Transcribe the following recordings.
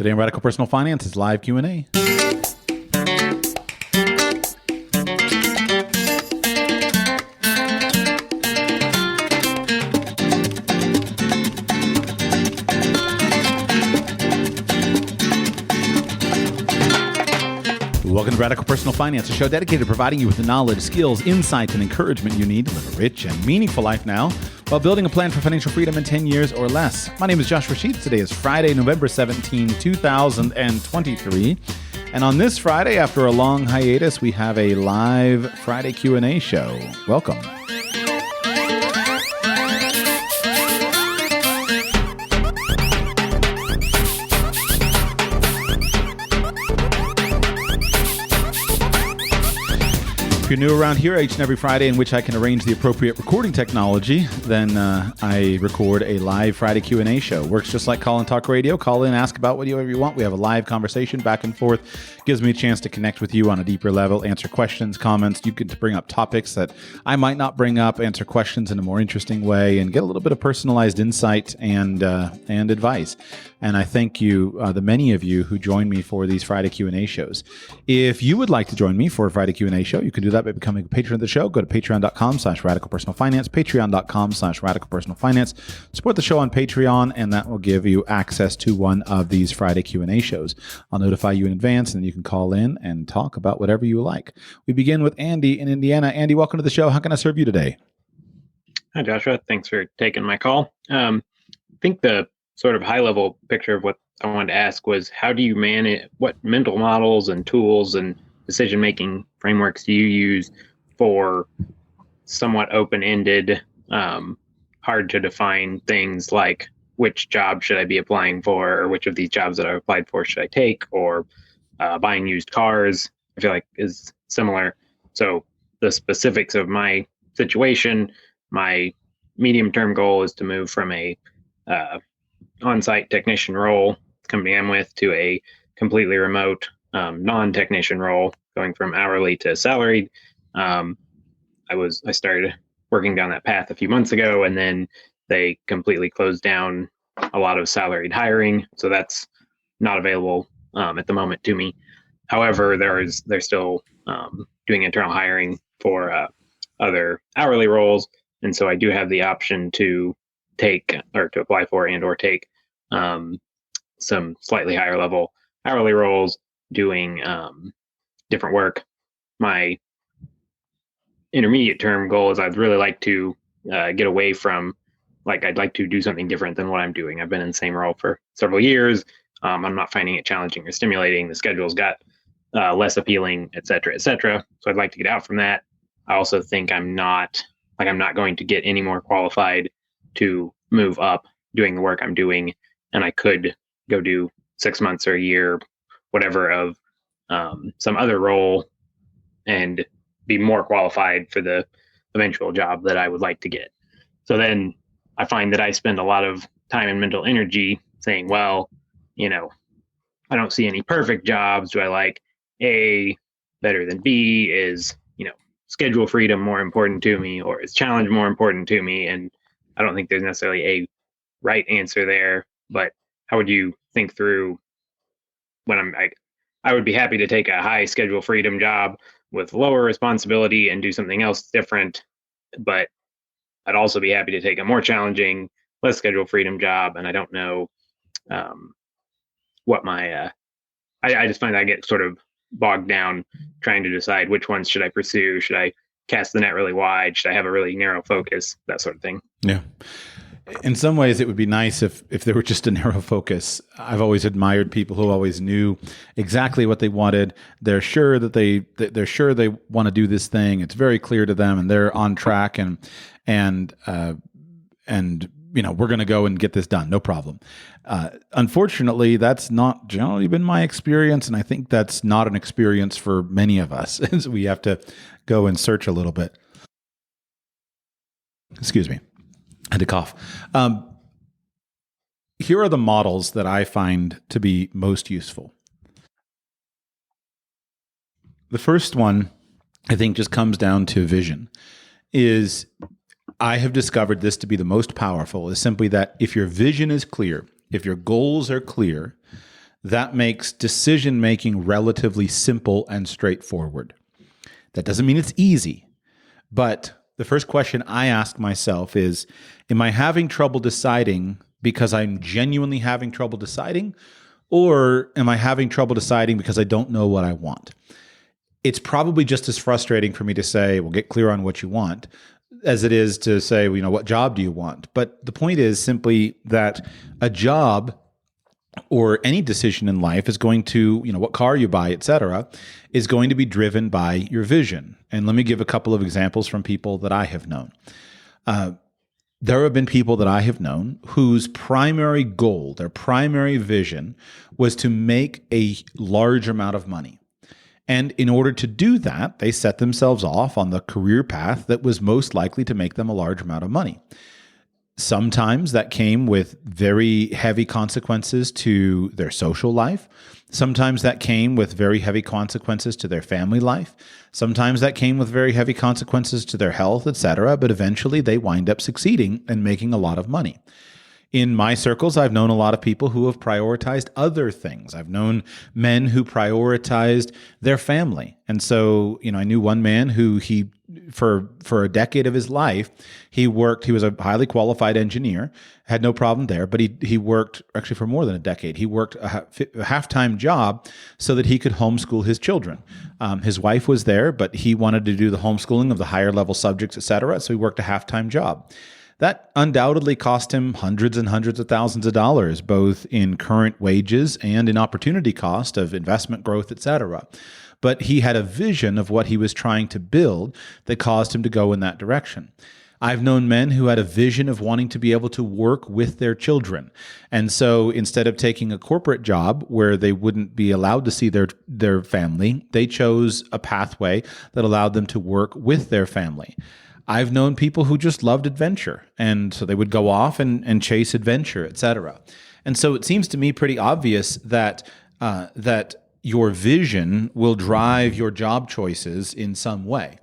Today in Radical Personal Finance is live Q&A. Welcome to Radical Personal Finance, a show dedicated to providing you with the knowledge, skills, insight, and encouragement you need to live a rich and meaningful life now while building a plan for financial freedom in 10 years or less. My name is Josh Rashid. Today is Friday, November 17, 2023. And on this Friday, after a long hiatus, we have a live Friday Q&A show. Welcome. If you're new around here, each and every Friday in which I can arrange the appropriate recording technology, then I record a live Friday Q&A show. Works just like call and talk radio. Call in, ask about whatever you want. We have a live conversation back and forth. Gives me a chance to connect with you on a deeper level, answer questions, comments. You get to bring up topics that I might not bring up, answer questions in a more interesting way, and get a little bit of personalized insight and advice. And I thank you, the many of you who join me for these Friday Q&A shows. If you would like to join me for a Friday Q&A show, you can do that by becoming a patron of the show. Go to patreon.com/radicalpersonalfinance, patreon.com/radicalpersonalfinance. Support the show on Patreon, and that will give you access to one of these Friday Q&A shows. I'll notify you in advance, and then you can call in and talk about whatever you like. We begin with Andy in Indiana. Andy, welcome to the show. How can I serve you today? Hi, Joshua. Thanks for taking my call. I think the sort of high-level picture of what I wanted to ask was, how do you manage, what mental models and tools and decision-making frameworks do you use for somewhat open-ended, hard to define things like which job should I be applying for, or which of these jobs that I've applied for should I take, or buying used cars, I feel like is similar. So the specifics of my situation, my medium-term goal is to move from a on-site technician role, company I'm with, to a completely remote non-technician role, going from hourly to salaried. I started working down that path a few months ago, and then they completely closed down a lot of salaried hiring. So that's not available at the moment to me. However, they're still doing internal hiring for other hourly roles. And so I do have the option to take or to apply for and or take some slightly higher level hourly roles doing different work. My intermediate term goal is I'd really like to get away from, I'd like to do something different than what I'm doing. I've been in the same role for several years. I'm not finding it challenging or stimulating. The schedule's got less appealing, et cetera, et cetera. So I'd like to get out from that. I also think I'm not going to get any more qualified to move up doing the work I'm doing. And I could go do 6 months or a year, whatever, of some other role and be more qualified for the eventual job that I would like to get. So then I find that I spend a lot of time and mental energy saying, well, I don't see any perfect jobs. Do I like A better than B? Is, schedule freedom more important to me, or is challenge more important to me? And I don't think there's necessarily a right answer there, but how would you think through when I would be happy to take a high schedule freedom job with lower responsibility and do something else different, but I'd also be happy to take a more challenging, less schedule freedom job. And I don't know what my, I just find I get sort of bogged down trying to decide which ones should I pursue. Should I cast the net really wide? Should I have a really narrow focus? That sort of thing. Yeah. In some ways, it would be nice if there were just a narrow focus. I've always admired people who always knew exactly what they wanted. They're sure that they're sure they want to do this thing. It's very clear to them, and they're on track. And we're going to go and get this done. No problem. Unfortunately, that's not generally been my experience, and I think that's not an experience for many of us. So we have to go and search a little bit. Excuse me. I had to cough. Here are the models that I find to be most useful. The first one, I think, just comes down to vision. I have discovered this to be the most powerful, is simply that if your vision is clear, if your goals are clear, that makes decision making relatively simple and straightforward. That doesn't mean it's easy, but the first question I ask myself is, am I having trouble deciding because I'm genuinely having trouble deciding, or am I having trouble deciding because I don't know what I want? It's probably just as frustrating for me to say, well, get clear on what you want, as it is to say, well, what job do you want? But the point is simply that a job or any decision in life is going to, what car you buy, et cetera, is going to be driven by your vision. And let me give a couple of examples from people that I have known. There have been people that I have known whose primary goal, their primary vision, was to make a large amount of money. And in order to do that, they set themselves off on the career path that was most likely to make them a large amount of money. Sometimes that came with very heavy consequences to their social life. Sometimes that came with very heavy consequences to their family life. Sometimes that came with very heavy consequences to their health, etc. But eventually they wind up succeeding and making a lot of money. In my circles, I've known a lot of people who have prioritized other things. I've known men who prioritized their family. And so, I knew one man who for a decade of his life, he was a highly qualified engineer, had no problem there, but he worked actually for more than a decade. He worked a half-time job so that he could homeschool his children. His wife was there, but he wanted to do the homeschooling of the higher level subjects, et cetera. So he worked a half-time job. That undoubtedly cost him hundreds and hundreds of thousands of dollars, both in current wages and in opportunity cost of investment growth, et cetera. But he had a vision of what he was trying to build that caused him to go in that direction. I've known men who had a vision of wanting to be able to work with their children. And so instead of taking a corporate job where they wouldn't be allowed to see their family, they chose a pathway that allowed them to work with their family. I've known people who just loved adventure, and so they would go off and chase adventure, et cetera. And so it seems to me pretty obvious that your vision will drive your job choices in some way.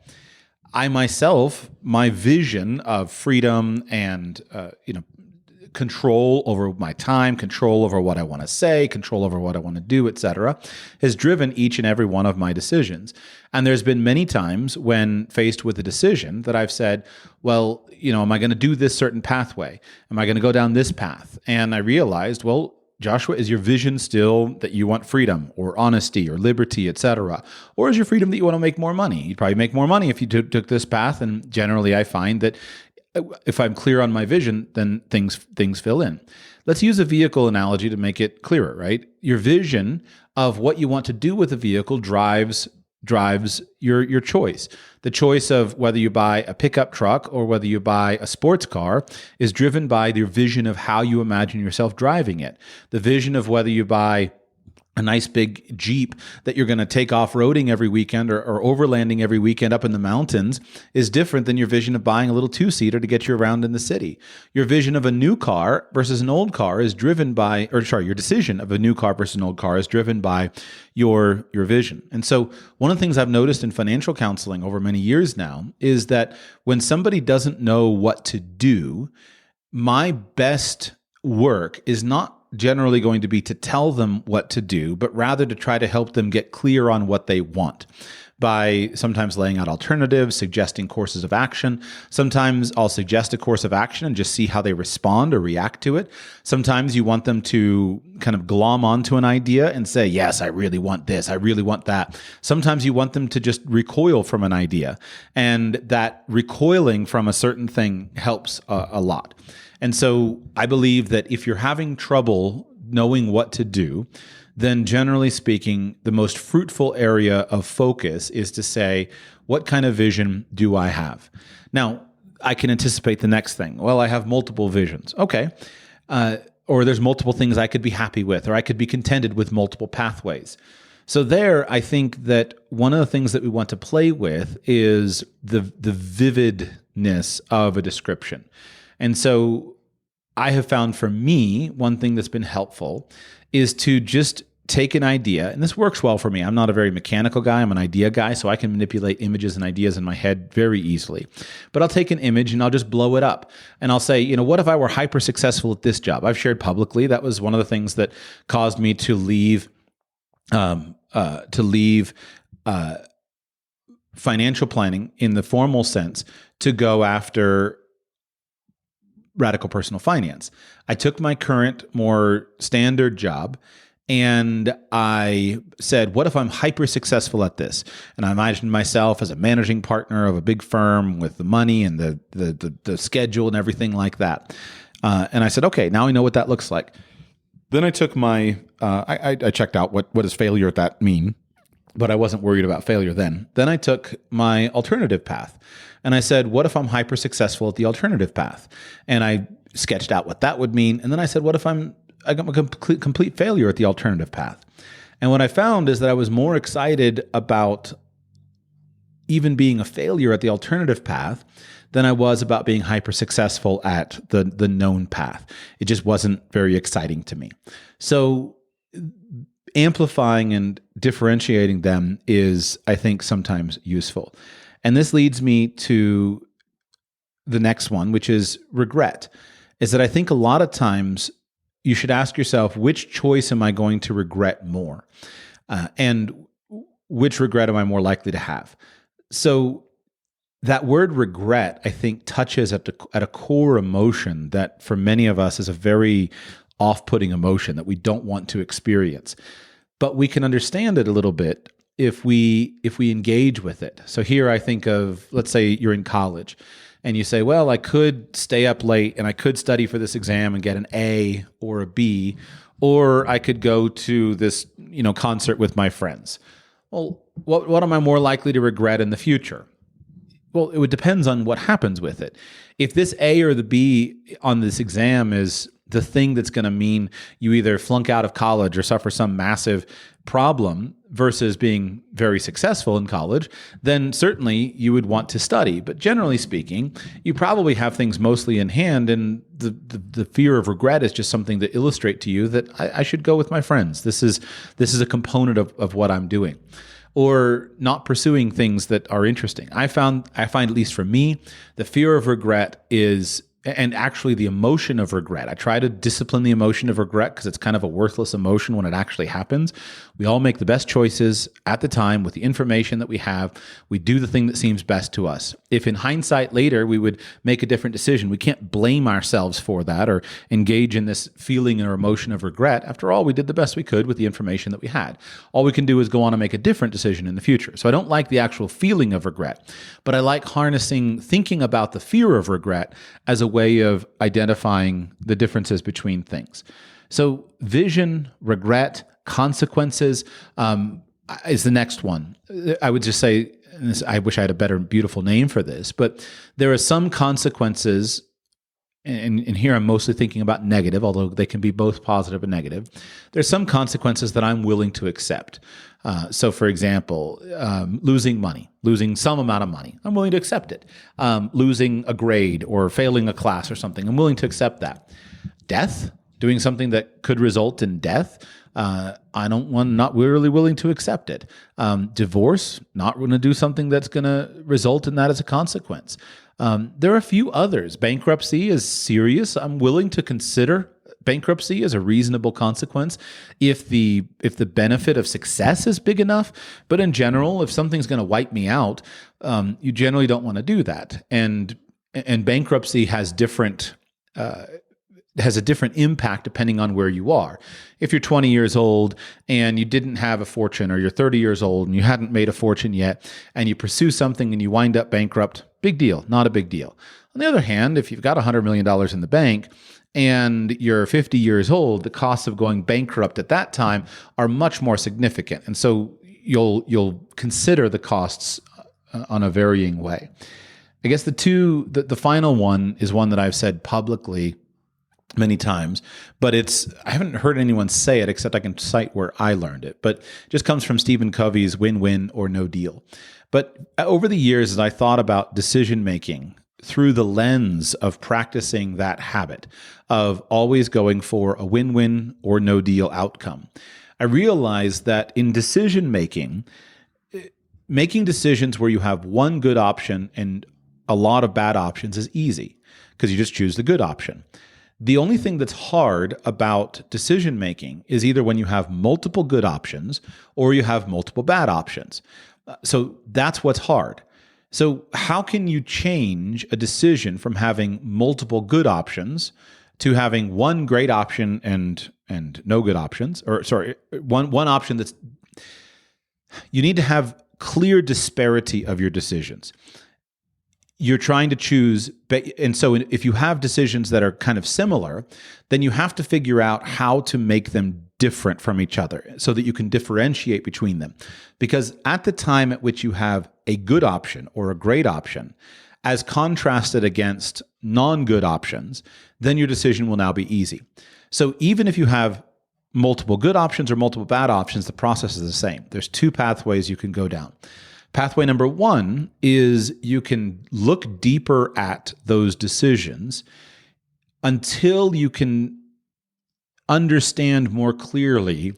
I myself, my vision of freedom and control over my time, control over what I want to say, control over what I want to do, et cetera, has driven each and every one of my decisions. And there's been many times when faced with a decision that I've said, well, am I going to do this certain pathway? Am I going to go down this path? And I realized, well, Joshua, is your vision still that you want freedom or honesty or liberty, et cetera? Or is your freedom that you want to make more money? You'd probably make more money if you took this path. And generally, I find that if I'm clear on my vision, then things fill in. Let's use a vehicle analogy to make it clearer, right? Your vision of what you want to do with a vehicle drives your choice. The choice of whether you buy a pickup truck or whether you buy a sports car is driven by your vision of how you imagine yourself driving it. The vision of whether you buy a nice big Jeep that you're going to take off-roading every weekend or overlanding every weekend up in the mountains is different than your vision of buying a little two-seater to get you around in the city. Your vision of a new car versus an old car is driven by, your decision of a new car versus an old car is driven by your vision. And so one of the things I've noticed in financial counseling over many years now is that when somebody doesn't know what to do, my best work is not generally going to be to tell them what to do, but rather to try to help them get clear on what they want by sometimes laying out alternatives, suggesting courses of action. Sometimes I'll suggest a course of action and just see how they respond or react to it. Sometimes you want them to kind of glom onto an idea and say, yes, I really want this, I really want that. Sometimes you want them to just recoil from an idea, and that recoiling from a certain thing helps a lot. And so I believe that if you're having trouble knowing what to do, then generally speaking, the most fruitful area of focus is to say, what kind of vision do I have? Now, I can anticipate the next thing. Well, I have multiple visions. Okay. Or there's multiple things I could be happy with, or I could be contented with multiple pathways. So there, I think that one of the things that we want to play with is the vividness of a description. And so I have found for me, one thing that's been helpful is to just take an idea, and this works well for me. I'm not a very mechanical guy. I'm an idea guy, so I can manipulate images and ideas in my head very easily. But I'll take an image and I'll just blow it up. And I'll say, what if I were hyper successful at this job? I've shared publicly that was one of the things that caused me to leave financial planning in the formal sense to go after radical personal finance. I took my current, more standard job, and I said, what if I'm hyper successful at this? And I imagined myself as a managing partner of a big firm with the money and the schedule and everything like that. And I said, okay, now I know what that looks like. Then I took my, I checked out what does failure at that mean, but I wasn't worried about failure then. Then I took my alternative path and I said, what if I'm hyper successful at the alternative path? And I sketched out what that would mean. And then I said, what if I got a complete failure at the alternative path? And what I found is that I was more excited about even being a failure at the alternative path than I was about being hyper successful at the known path. It just wasn't very exciting to me. So amplifying and differentiating them is, I think, sometimes useful. And this leads me to the next one, which is regret. Is that I think a lot of times you should ask yourself, which choice am I going to regret more? And which regret am I more likely to have? So that word regret, I think, touches at a core emotion that for many of us is a very off-putting emotion that we don't want to experience. But we can understand it a little bit if we engage with it. So here I think of, let's say you're in college and you say, well, I could stay up late and I could study for this exam and get an A or a B, or I could go to this, concert with my friends. Well, what am I more likely to regret in the future? Well, it would depends on what happens with it. If this A or the B on this exam is the thing that's going to mean you either flunk out of college or suffer some massive problem versus being very successful in college, then certainly you would want to study. But generally speaking, you probably have things mostly in hand, and the fear of regret is just something to illustrate to you that I should go with my friends. This is a component of what I'm doing. Or not pursuing things that are interesting. I find, at least for me, the fear of regret is, and actually the emotion of regret. I try to discipline the emotion of regret because it's kind of a worthless emotion when it actually happens. We all make the best choices at the time with the information that we have. We do the thing that seems best to us. If in hindsight later we would make a different decision, we can't blame ourselves for that or engage in this feeling or emotion of regret. After all, we did the best we could with the information that we had. All we can do is go on and make a different decision in the future. So I don't like the actual feeling of regret, but I like harnessing thinking about the fear of regret as a way of identifying the differences between things. So vision, regret, consequences is the next one. I would just say, I wish I had a better, beautiful name for this, but there are some consequences, and here I'm mostly thinking about negative, although they can be both positive and negative. There's some consequences that I'm willing to accept. So for example, losing money, losing some amount of money, I'm willing to accept it. Losing a grade or failing a class or something, I'm willing to accept that. Death, doing something that could result in death, not really willing to accept it. Divorce, not going to do something that's going to result in that as a consequence. There are a few others. Bankruptcy is serious. I'm willing to consider bankruptcy as a reasonable consequence if the benefit of success is big enough. But in general, if something's going to wipe me out, you generally don't want to do that. And bankruptcy has a different impact depending on where you are. If you're 20 years old and you didn't have a fortune, or you're 30 years old and you hadn't made a fortune yet, and you pursue something and you wind up bankrupt, big deal, not a big deal. On the other hand, if you've got $100 million in the bank and you're 50 years old, the costs of going bankrupt at that time are much more significant. And so you'll consider the costs on a varying way. I guess the final one is one that I've said publicly many times, but I haven't heard anyone say it except I can cite where I learned it, but it just comes from Stephen Covey's Win-Win or No Deal. But over the years, as I thought about decision-making through the lens of practicing that habit of always going for a win-win or no deal outcome, I realized that in decision making, making decisions where you have one good option and a lot of bad options is easy because you just choose the good option. The only thing that's hard about decision making is either when you have multiple good options or you have multiple bad options. So that's what's hard. So how can you change a decision from having multiple good options to having one great option and no good options, or sorry, one option that's, you need to have clear disparity of your decisions. You're trying to choose, and so if you have decisions that are kind of similar, then you have to figure out how to make them different from each other so that you can differentiate between them. Because at the time at which you have a good option or a great option, as contrasted against non-good options, then your decision will now be easy. So even if you have multiple good options or multiple bad options, the process is the same. There's two pathways you can go down. Pathway number one is you can look deeper at those decisions until you can understand more clearly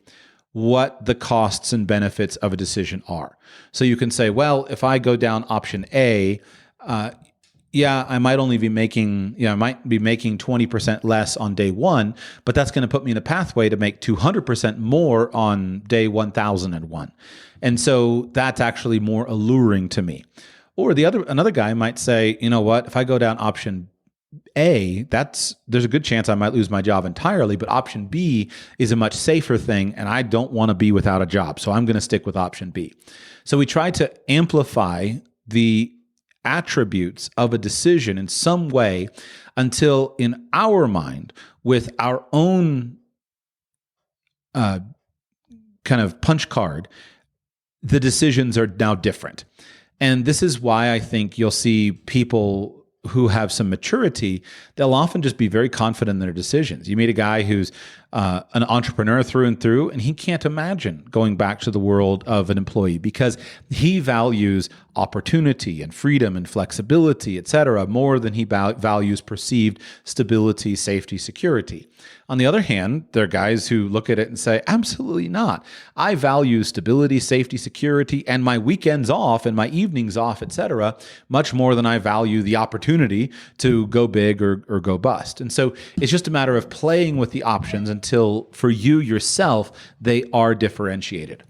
what the costs and benefits of a decision are. So you can say, well, if I go down option A, I might only be making, I might be making 20% less on day one, but that's going to put me in a pathway to make 200% more on day 1001. And so that's actually more alluring to me. Or another guy might say, you know what, if I go down option A, there's a good chance I might lose my job entirely, but option B is a much safer thing, and I don't want to be without a job, so I'm going to stick with option B. So we try to amplify the attributes of a decision in some way until in our mind, with our own kind of punch card, the decisions are now different. And this is why I think you'll see people who have some maturity, they'll often just be very confident in their decisions. You meet a guy who's an entrepreneur through and through, and he can't imagine going back to the world of an employee because he values opportunity and freedom and flexibility, et cetera, more than he values perceived stability, safety, security. On the other hand, there are guys who look at it and say, absolutely not. I value stability, safety, security, and my weekends off and my evenings off, et cetera, much more than I value the opportunity to go big or go bust. And so it's just a matter of playing with the options until for you yourself, they are differentiated.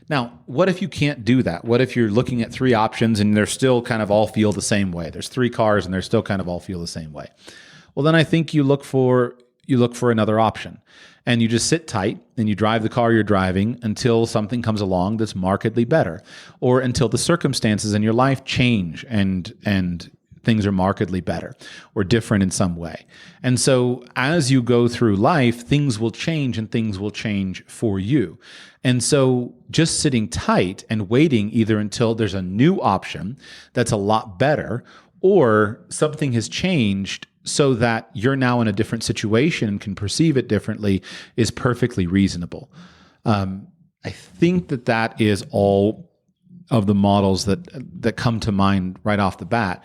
Now, what if you can't do that? What if you're looking at three options and they're still kind of all feel the same way? There's three cars and they're still kind of all feel the same way. Well, then I think you look for another option, and you just sit tight and you drive the car you're driving until something comes along that's markedly better, or until the circumstances in your life change and things are markedly better or different in some way. And so as you go through life, things will change and things will change for you. And so just sitting tight and waiting either until there's a new option that's a lot better or something has changed so that you're now in a different situation and can perceive it differently is perfectly reasonable. I think that is all of the models that come to mind right off the bat.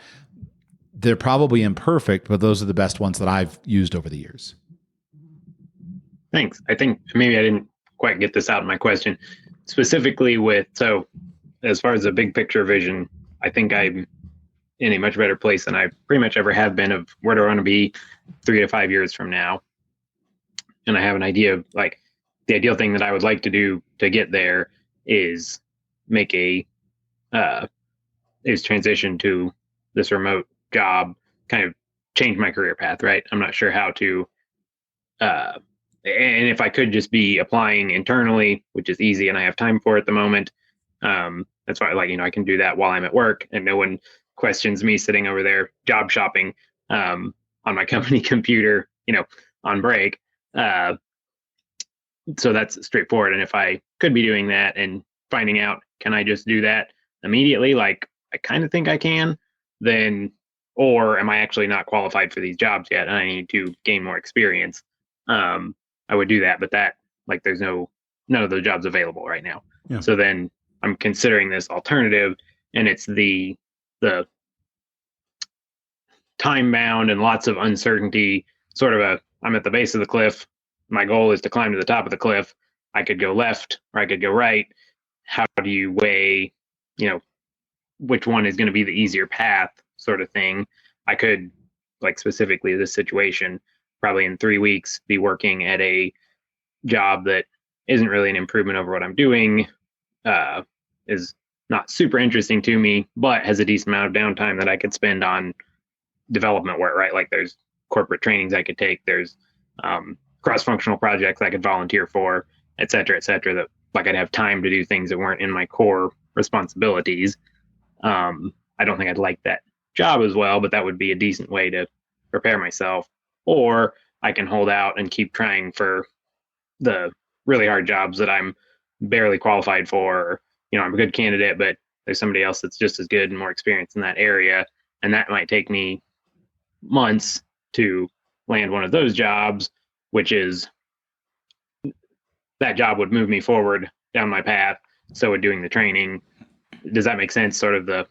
They're probably imperfect, but those are the best ones that I've used over the years. Thanks. I think maybe I didn't quite get this out in my question. Specifically so as far as the big picture vision, I think I'm in a much better place than I pretty much ever have been of where do I want to be 3 to 5 years from now. And I have an idea of like the ideal thing that I would like to do to get there is make is transition to this remote job, kind of change my career path, right? I'm not sure how to, and if I could just be applying internally, which is easy and I have time for at the moment, that's why I can do that while I'm at work and no one questions me sitting over there job shopping on my company computer, on break. So that's straightforward. And if I could be doing that and finding out, can I just do that immediately? Like I kind of think I can, then, or am I actually not qualified for these jobs yet? And I need to gain more experience. I would do that, but there's none of those jobs available right now. Yeah. So then I'm considering this alternative, and it's the time bound and lots of uncertainty, I'm at the base of the cliff. My goal is to climb to the top of the cliff. I could go left or I could go right. How do you weigh, which one is going to be the easier path sort of thing? I could, like specifically this situation, probably in 3 weeks be working at a job that isn't really an improvement over what I'm doing, is not super interesting to me, but has a decent amount of downtime that I could spend on development work, right? Like there's corporate trainings I could take, there's cross-functional projects I could volunteer for, et cetera, that like I'd have time to do things that weren't in my core responsibilities. I don't think I'd like that job as well, but that would be a decent way to prepare myself. Or I can hold out and keep trying for the really hard jobs that I'm barely qualified for. I'm a good candidate, but there's somebody else that's just as good and more experienced in that area. And that might take me months to land one of those jobs, which is that job would move me forward down my path. So would doing the training. Does that make sense? Sort of the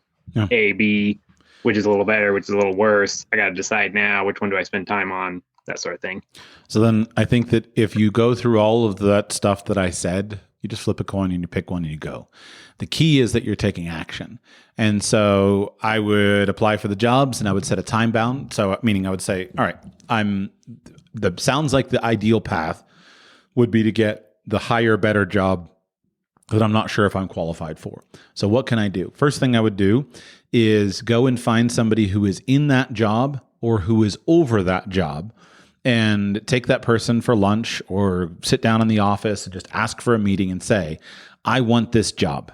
A, B, which is a little better, which is a little worse. I got to decide now, which one do I spend time on? That sort of thing. So then I think that if you go through all of that stuff that I said, you just flip a coin and you pick one and you go. The key is that you're taking action. And so I would apply for the jobs and I would set a time bound. So meaning I would say, all right, sounds like the ideal path would be to get the higher, better job that I'm not sure if I'm qualified for. So what can I do? First thing I would do is go and find somebody who is in that job or who is over that job and take that person for lunch or sit down in the office and just ask for a meeting and say, I want this job.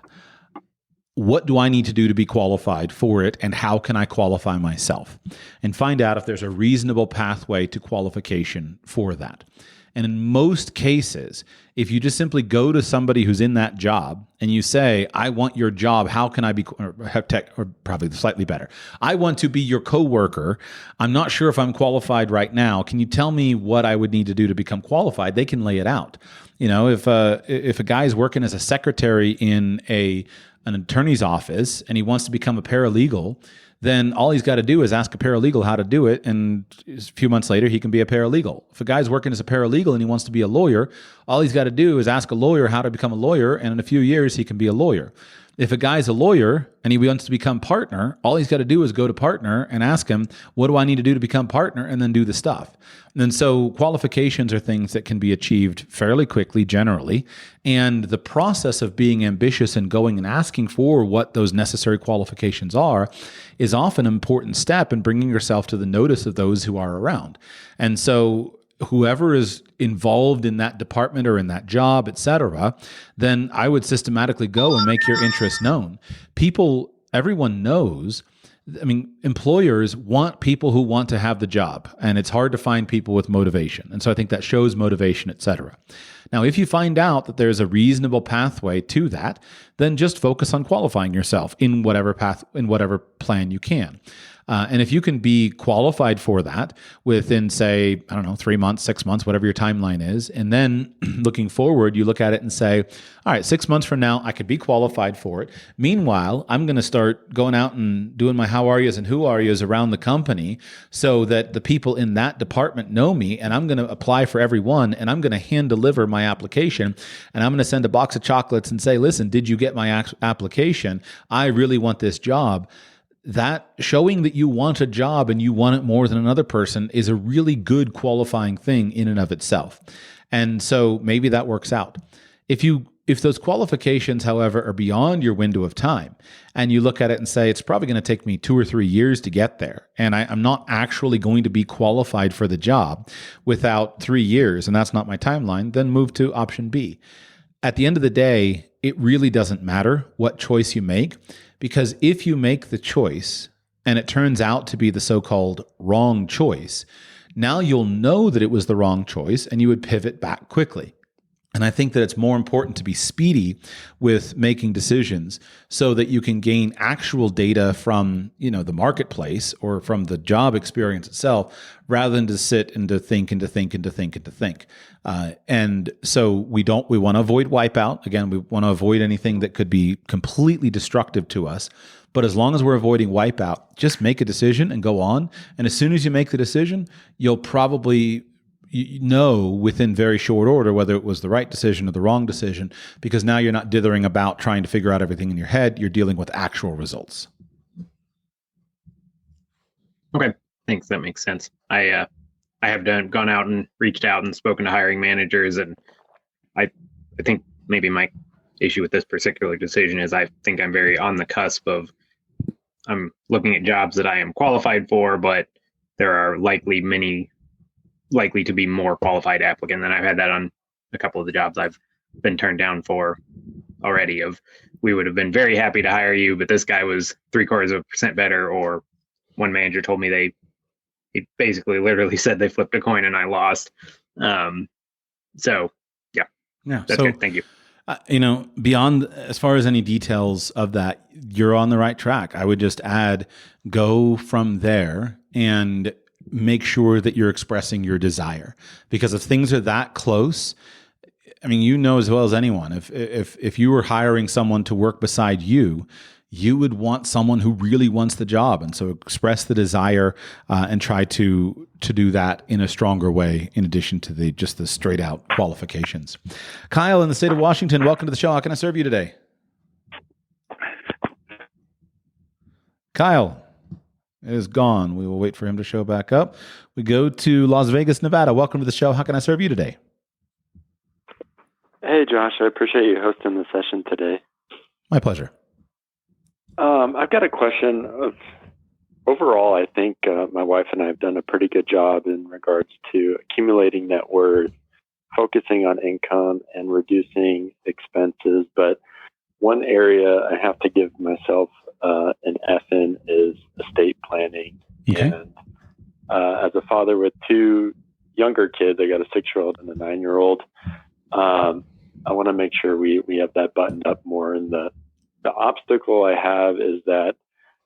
What do I need to do to be qualified for it, and how can I qualify myself? And find out if there's a reasonable pathway to qualification for that. And in most cases, if you just simply go to somebody who's in that job and you say, I want your job, how can I be, or probably slightly better, I want to be your coworker. I'm not sure if I'm qualified right now. Can you tell me what I would need to do to become qualified? They can lay it out. If a guy's working as a secretary in an attorney's office and he wants to become a paralegal, then all he's got to do is ask a paralegal how to do it, and a few months later, he can be a paralegal. If a guy's working as a paralegal and he wants to be a lawyer, all he's got to do is ask a lawyer how to become a lawyer, and in a few years, he can be a lawyer. If a guy's a lawyer and he wants to become partner, all he's got to do is go to partner and ask him, what do I need to do to become partner, and then do the stuff. And so qualifications are things that can be achieved fairly quickly generally. And the process of being ambitious and going and asking for what those necessary qualifications are is often an important step in bringing yourself to the notice of those who are around. And so whoever is involved in that department or in that job, et cetera, then I would systematically go and make your interests known. Everyone knows, employers want people who want to have the job, and it's hard to find people with motivation. And so I think that shows motivation, et cetera. Now, if you find out that there's a reasonable pathway to that, then just focus on qualifying yourself in whatever plan you can. And if you can be qualified for that within, say, 3 months, 6 months, whatever your timeline is, and then looking forward, you look at it and say, all right, 6 months from now, I could be qualified for it. Meanwhile, I'm going to start going out and doing my how are yous and who are yous around the company so that the people in that department know me, and I'm going to apply for everyone, and I'm going to hand deliver my application, and I'm going to send a box of chocolates and say, listen, did you get my application? I really want this job. That showing that you want a job and you want it more than another person is a really good qualifying thing in and of itself. And so maybe that works out. If those qualifications, however, are beyond your window of time, and you look at it and say, it's probably going to take me 2 or 3 years to get there, and I'm not actually going to be qualified for the job without 3 years, and that's not my timeline, then move to option B. At the end of the day, it really doesn't matter what choice you make, because if you make the choice and it turns out to be the so-called wrong choice, now you'll know that it was the wrong choice and you would pivot back quickly. And I think that it's more important to be speedy with making decisions so that you can gain actual data from, the marketplace or from the job experience itself, rather than to sit and to think and to think and to think and to think. And so we want to avoid wipeout. Again, we want to avoid anything that could be completely destructive to us. But as long as we're avoiding wipeout, just make a decision and go on. And as soon as you make the decision, you'll probably you know within very short order whether it was the right decision or the wrong decision, because now you're not dithering about trying to figure out everything in your head. You're dealing with actual results. Okay, thanks. That makes sense. I have gone out and reached out and spoken to hiring managers, and I think maybe my issue with this particular decision is I think I'm very on the cusp of I'm looking at jobs that I am qualified for, but there are likely to be more qualified applicants, and I've had that on a couple of the jobs I've been turned down for already. Of we would have been very happy to hire you, but this guy was 0.75% better. Or one manager told me he basically literally said they flipped a coin and I lost. So yeah, that's good. Thank you. Beyond as far as any details of that, you're on the right track. I would just add, go from there and make sure that you're expressing your desire, because if things are that close, I mean, you know as well as anyone, if you were hiring someone to work beside you, you would want someone who really wants the job. And so express the desire and try to do that in a stronger way, in addition to the straight out qualifications. Kyle in the state of Washington, welcome to the show. How can I serve you today? Kyle is gone. We will wait for him to show back up. We go to Las Vegas, Nevada. Welcome to the show. How can I serve you today? Hey, Josh. I appreciate you hosting the session today. My pleasure. I've got a question. Overall, I think my wife and I have done a pretty good job in regards to accumulating net worth, focusing on income, and reducing expenses. But one area I have to give myself an F in is estate planning. Okay. And as a father with two younger kids, I got a 6-year-old and a 9-year-old, I want to make sure we have that buttoned up more. And the obstacle I have is that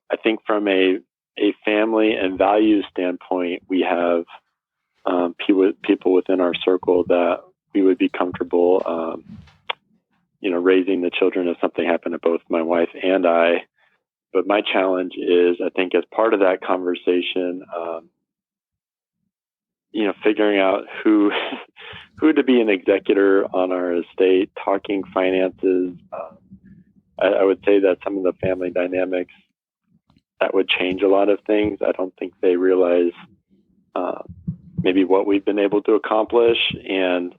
I think from a family and value standpoint, we have people within our circle that we would be comfortable, raising the children if something happened to both my wife and I. But my challenge is, I think as part of that conversation, figuring out who to be an executor on our estate, talking finances. I would say that some of the family dynamics that would change a lot of things. I don't think they realize maybe what we've been able to accomplish, and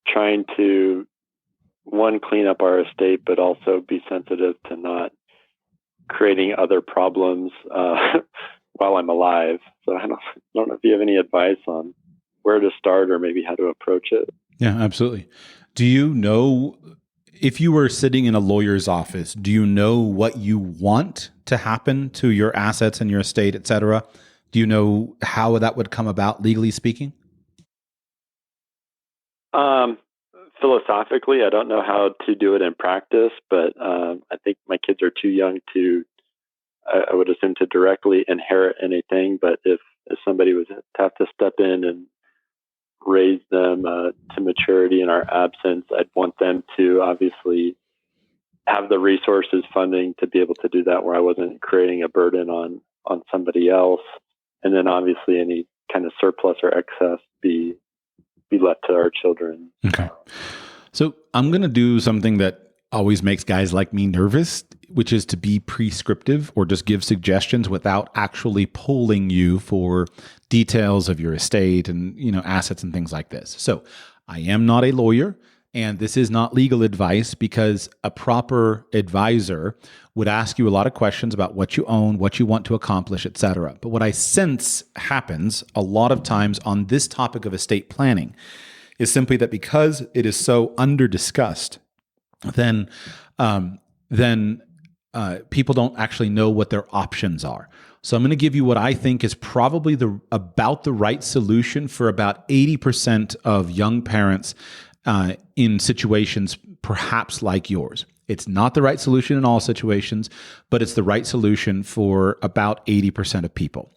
trying to, one, clean up our estate, but also be sensitive to not creating other problems while I'm alive. So I don't know if you have any advice on where to start or maybe how to approach it. Yeah, absolutely. Do you know, if you were sitting in a lawyer's office, do you know what you want to happen to your assets and your estate, et cetera? Do you know how that would come about, legally speaking? Philosophically, I don't know how to do it in practice, but I think my kids are too young to, I would assume, to directly inherit anything. But if somebody was to have to step in and raise them to maturity in our absence, I'd want them to obviously have the resources, funding to be able to do that, where I wasn't creating a burden on somebody else. And then obviously any kind of surplus or excess be left to our children. Okay. So I'm going to do something that always makes guys like me nervous, which is to be prescriptive or just give suggestions without actually polling you for details of your estate and, assets and things like this. So I am not a lawyer, and this is not legal advice, because a proper advisor would ask you a lot of questions about what you own, what you want to accomplish, et cetera. But what I sense happens a lot of times on this topic of estate planning is simply that because it is so under-discussed, then people don't actually know what their options are. So I'm going to give you what I think is probably about the right solution for about 80% of young parents in situations perhaps like yours. It's not the right solution in all situations, but it's the right solution for about 80% of people.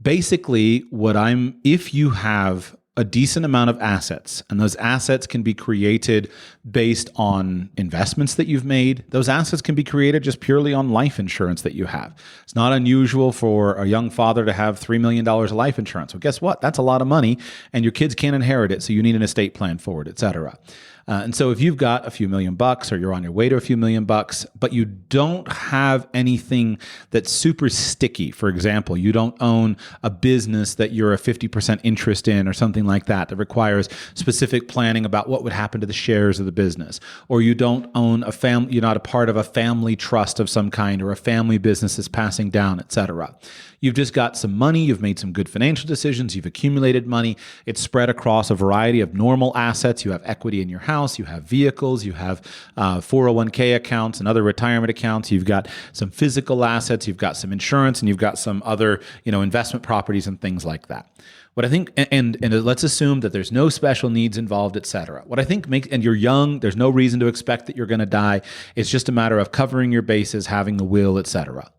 Basically, if you have a decent amount of assets, and those assets can be created based on investments that you've made. Those assets can be created just purely on life insurance that you have. It's not unusual for a young father to have $3 million of life insurance. Well, guess what? That's a lot of money, and your kids can't inherit it, so you need an estate plan for it, et cetera. And so if you've got a few $1,000,000 or you're on your way to a few $1,000,000, but you don't have anything that's super sticky, for example, you don't own a business that you're a 50% interest in or something like that requires specific planning about what would happen to the shares of the business, or you don't own a family, you're not a part of a family trust of some kind or a family business that's passing down, et cetera. You've just got some money, you've made some good financial decisions, you've accumulated money, it's spread across a variety of normal assets, you have equity in your house, you have vehicles, you have 401k accounts and other retirement accounts, you've got some physical assets, you've got some insurance, and you've got some other, investment properties and things like that. What I think, and let's assume that there's no special needs involved, et cetera. What I think makes, and you're young, there's no reason to expect that you're going to die. It's just a matter of covering your bases, having a will, et cetera.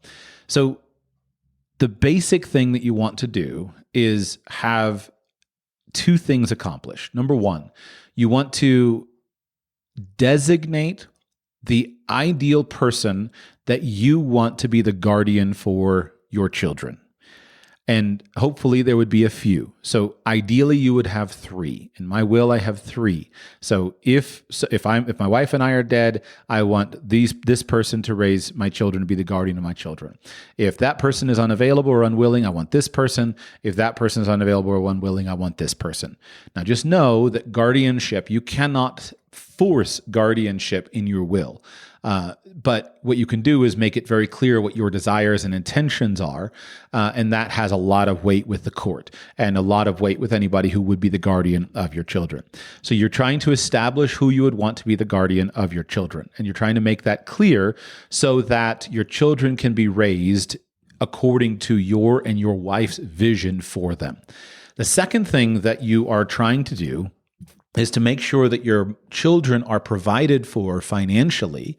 So the basic thing that you want to do is have two things accomplished. Number one, you want to designate the ideal person that you want to be the guardian for your children. And hopefully there would be a few. So ideally you would have 3. In my will, I have 3. So if my wife and I are dead, I want this person to raise my children, to be the guardian of my children. If that person is unavailable or unwilling, I want this person. If that person is unavailable or unwilling, I want this person. Now just know that guardianship, you cannot force guardianship in your will. But what you can do is make it very clear what your desires and intentions are, and that has a lot of weight with the court and a lot of weight with anybody who would be the guardian of your children. So you're trying to establish who you would want to be the guardian of your children, and you're trying to make that clear so that your children can be raised according to your and your wife's vision for them. The second thing that you are trying to do is to make sure that your children are provided for financially,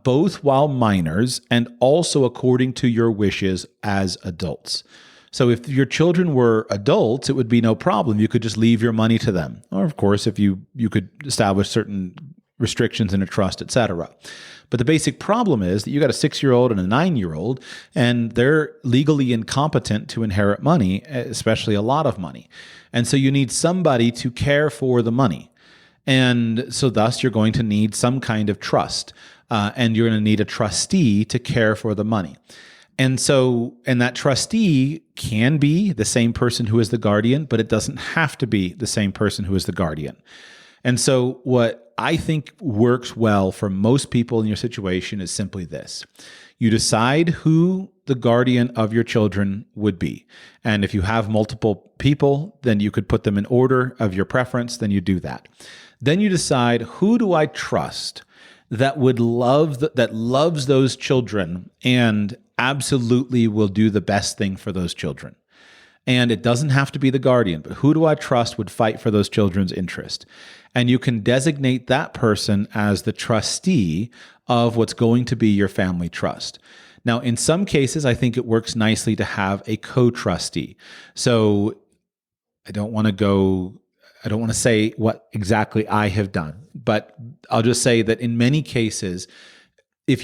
both while minors and also according to your wishes as adults. So if your children were adults, it would be no problem. You could just leave your money to them. Or of course, if you could establish certain restrictions in a trust, et cetera. But the basic problem is that you got a 6-year-old and a 9-year-old, and they're legally incompetent to inherit money, especially a lot of money. And so you need somebody to care for the money. And so thus you're going to need some kind of trust, and you're going to need a trustee to care for the money. And that trustee can be the same person who is the guardian, but it doesn't have to be the same person who is the guardian. And so what I think works well for most people in your situation is simply this. You decide who the guardian of your children would be. And if you have multiple people, then you could put them in order of your preference, then you do that. Then you decide, who do I trust that would that loves those children and absolutely will do the best thing for those children. And it doesn't have to be the guardian, but who do I trust would fight for those children's interest? And you can designate that person as the trustee of what's going to be your family trust. Now, in some cases, I think it works nicely to have a co-trustee. So I don't want to say what exactly I have done, but I'll just say that in many cases, if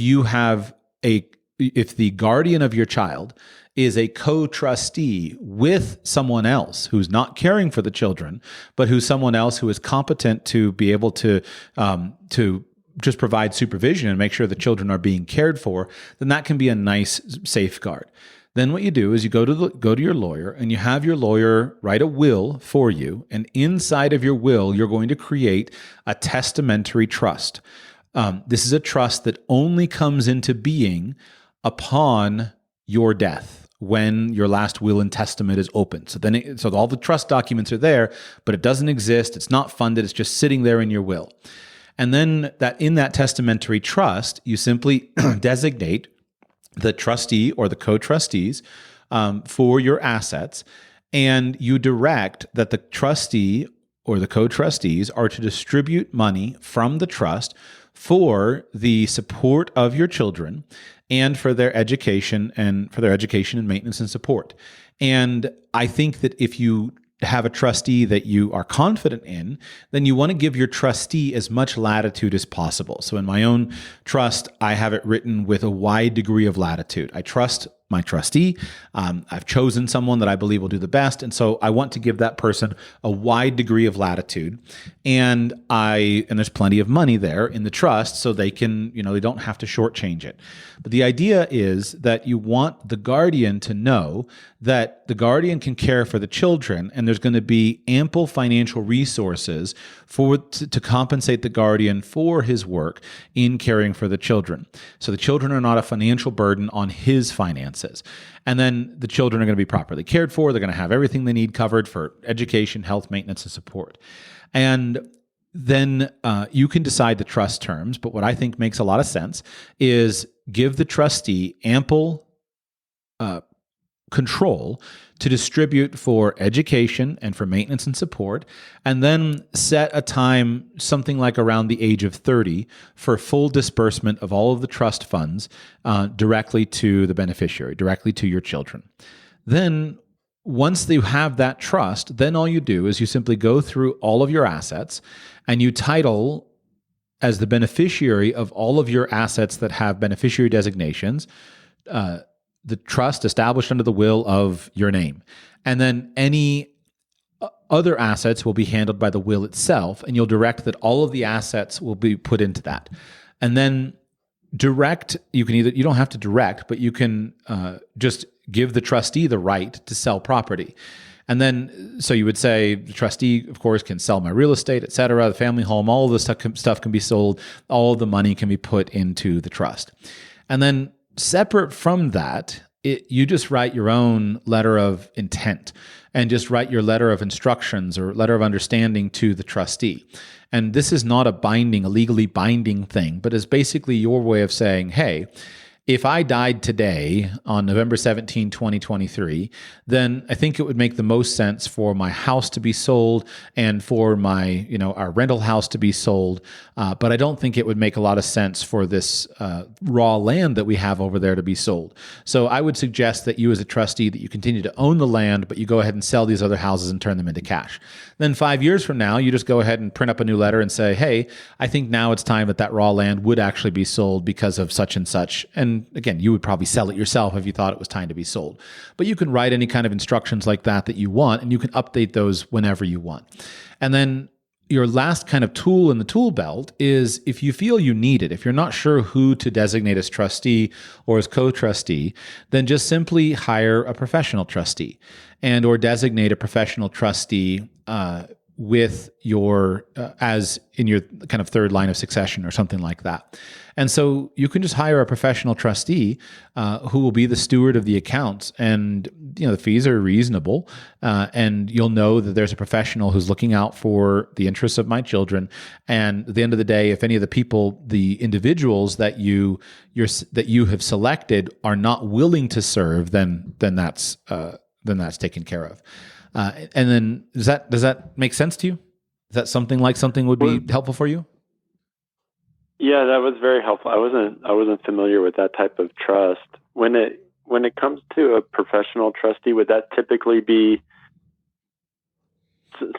the guardian of your child is a co-trustee with someone else who's not caring for the children, but who's someone else who is competent to be able to just provide supervision and make sure the children are being cared for, then that can be a nice safeguard. Then what you do is you go to your lawyer, and you have your lawyer write a will for you, and inside of your will, you're going to create a testamentary trust. This is a trust that only comes into being upon your death, when your last will and testament is open. So all the trust documents are there, but it doesn't exist. It's not funded. It's just sitting there in your will. And then in that testamentary trust, you simply designate the trustee or the co-trustees for your assets, and you direct that the trustee or the co-trustees are to distribute money from the trust for the support of your children and for their education and maintenance and support. And I think that if you have a trustee that you are confident in, then you want to give your trustee as much latitude as possible. So in my own trust, I have it written with a wide degree of latitude. I trust my trustee. I've chosen someone that I believe will do the best. And so I want to give that person a wide degree of latitude. And there's plenty of money there in the trust, so they can, they don't have to shortchange it. But the idea is that you want the guardian to know that the guardian can care for the children, and there's going to be ample financial resources to compensate the guardian for his work in caring for the children. So the children are not a financial burden on his finances. And then the children are going to be properly cared for. They're going to have everything they need covered for education, health, maintenance, and support. And then you can decide the trust terms. But what I think makes a lot of sense is give the trustee ample control to distribute for education and for maintenance and support, and then set a time, something like around the age of 30, for full disbursement of all of the trust funds directly to the beneficiary, directly to your children. Then once you have that trust, then all you do is you simply go through all of your assets and you title as the beneficiary of all of your assets that have beneficiary designations, the trust established under the will of your name. And then any other assets will be handled by the will itself, and you'll direct that all of the assets will be put into that. And then you don't have to direct, but you can just give the trustee the right to sell property. And then, so you would say the trustee, of course, can sell my real estate, et cetera, the family home, all of this stuff can be sold, all of the money can be put into the trust. And then separate from that, you just write your own letter of intent and just write your letter of instructions or letter of understanding to the trustee. And this is not a legally binding thing, but is basically your way of saying, hey, if I died today on November 17, 2023, then I think it would make the most sense for my house to be sold and for my, our rental house to be sold. But I don't think it would make a lot of sense for this raw land that we have over there to be sold. So I would suggest that you as a trustee, that you continue to own the land, but you go ahead and sell these other houses and turn them into cash. Then 5 years from now, you just go ahead and print up a new letter and say, hey, I think now it's time that raw land would actually be sold because of such and such. And again, you would probably sell it yourself if you thought it was time to be sold. But you can write any kind of instructions like that you want, and you can update those whenever you want. And then your last kind of tool in the tool belt is, if you feel you need it, if you're not sure who to designate as trustee or as co-trustee, then just simply hire a professional trustee or designate a professional trustee with your as in your kind of third line of succession or something like that. And so you can just hire a professional trustee who will be the steward of the accounts, and the fees are reasonable, and you'll know that there's a professional who's looking out for the interests of my children. And at the end of the day, if any of the individuals that you have selected are not willing to serve, then that's taken care of. And then does that make sense to you? Is that something would be helpful for you? Yeah, that was very helpful. I wasn't familiar with that type of trust. When it comes to a professional trustee, would that typically be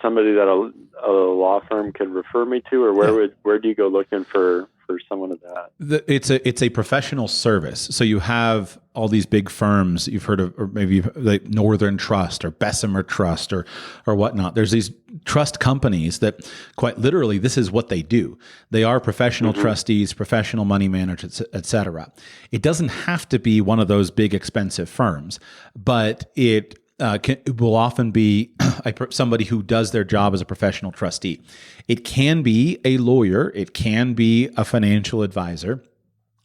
somebody that a law firm could refer me to, or where do you go looking for someone of that? It's a professional service. So you have all these big firms you've heard of, or maybe like Northern Trust or Bessemer Trust or whatnot. There's these trust companies that quite literally, this is what they do. They are professional trustees, professional money managers, et cetera. It doesn't have to be one of those big expensive firms, but it will often be somebody who does their job as a professional trustee. It can be a lawyer, it can be a financial advisor,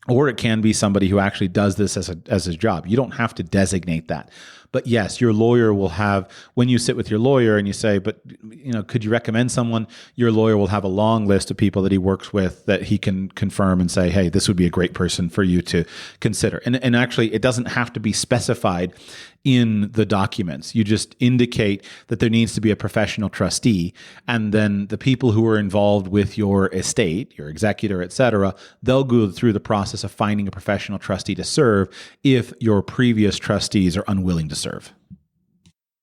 or it can be somebody who actually does this as a job. You don't have to designate that. But yes, your lawyer will have, when you sit with your lawyer and you say, but could you recommend someone? Your lawyer will have a long list of people that he works with that he can confirm and say, hey, this would be a great person for you to consider. And actually, it doesn't have to be specified in the documents. You just indicate that there needs to be a professional trustee, and then the people who are involved with your estate, your executor, et cetera, they'll go through the process of finding a professional trustee to serve if your previous trustees are unwilling to serve.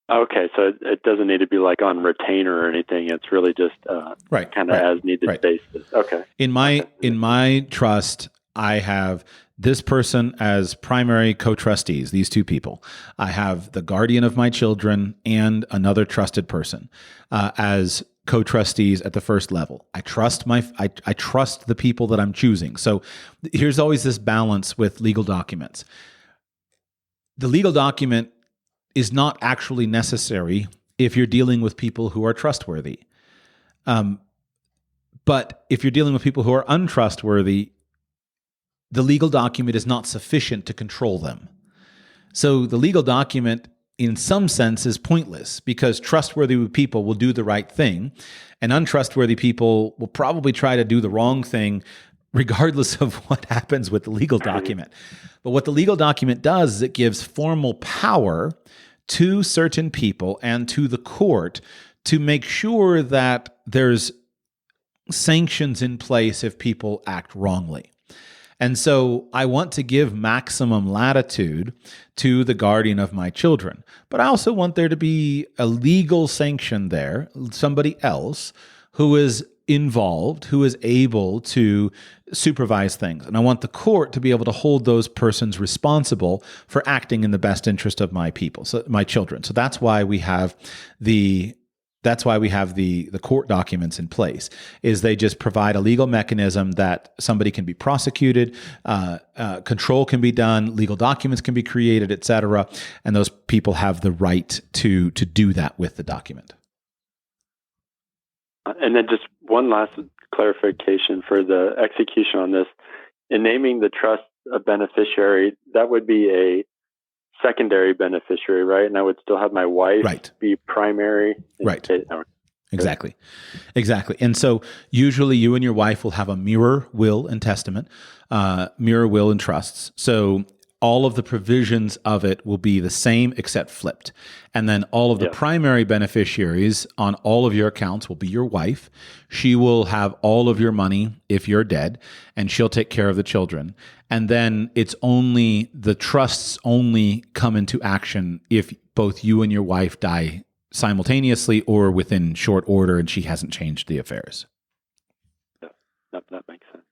Okay, so it doesn't need to be like on retainer or anything. It's really just kind of as needed basis. Okay. In my trust, I have this person as primary co-trustees, these two people. I have the guardian of my children and another trusted person as co-trustees at the first level. I trust I trust the people that I'm choosing. So here's always this balance with legal documents. The legal document is not actually necessary if you're dealing with people who are trustworthy. But if you're dealing with people who are untrustworthy, the legal document is not sufficient to control them. So the legal document, in some sense, is pointless because trustworthy people will do the right thing, and untrustworthy people will probably try to do the wrong thing regardless of what happens with the legal document. But what the legal document does is it gives formal power to certain people and to the court to make sure that there's sanctions in place if people act wrongly. And so I want to give maximum latitude to the guardian of my children. But I also want there to be a legal sanction there, somebody else who is involved, who is able to supervise things. And I want the court to be able to hold those persons responsible for acting in the best interest of my people, so my children. So that's why we have the court documents in place, is they just provide a legal mechanism that somebody can be prosecuted, control can be done, legal documents can be created, et cetera, and those people have the right to do that with the document. And then just one last clarification for the execution on this. In naming the trust a beneficiary, that would be a secondary beneficiary, right? And I would still have my wife be primary. Right. Exactly. And so usually you and your wife will have a mirror will and testament, mirror will and trusts. So all of the provisions of it will be the same except flipped. And then all of the primary beneficiaries on all of your accounts will be your wife. She will have all of your money if you're dead, and she'll take care of the children. And then it's only the trusts only come into action if both you and your wife die simultaneously or within short order and she hasn't changed the affairs. Yeah, that makes sense.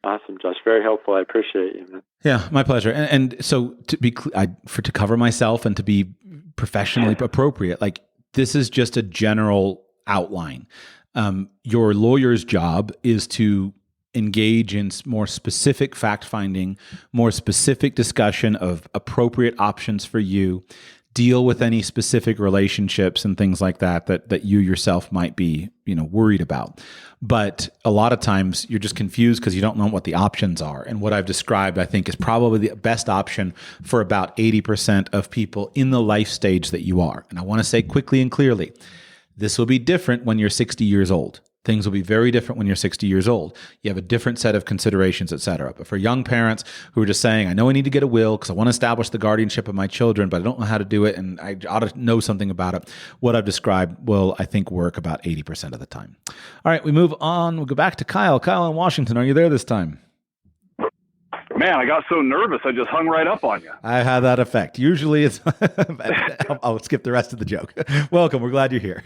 Awesome, Josh. Very helpful. I appreciate you, man. Yeah, my pleasure. And so to cover myself and to be professionally appropriate, like this is just a general outline. Your lawyer's job is to engage in more specific fact-finding, more specific discussion of appropriate options for you, deal with any specific relationships and things like that you yourself might be, worried about. But a lot of times you're just confused because you don't know what the options are. And what I've described, I think, is probably the best option for about 80% of people in the life stage that you are. And I want to say quickly and clearly, this will be different when you're 60 years old. Things will be very different when you're 60 years old. You have a different set of considerations, et cetera. But for young parents who are just saying, I know I need to get a will because I want to establish the guardianship of my children, but I don't know how to do it and I ought to know something about it, what I've described will, I think, work about 80% of the time. All right, we move on. We'll go back to Kyle. Kyle in Washington, are you there this time? Man, I got so nervous, I just hung right up on you. I had that effect. Usually it's... I'll skip the rest of the joke. Welcome. We're glad you're here.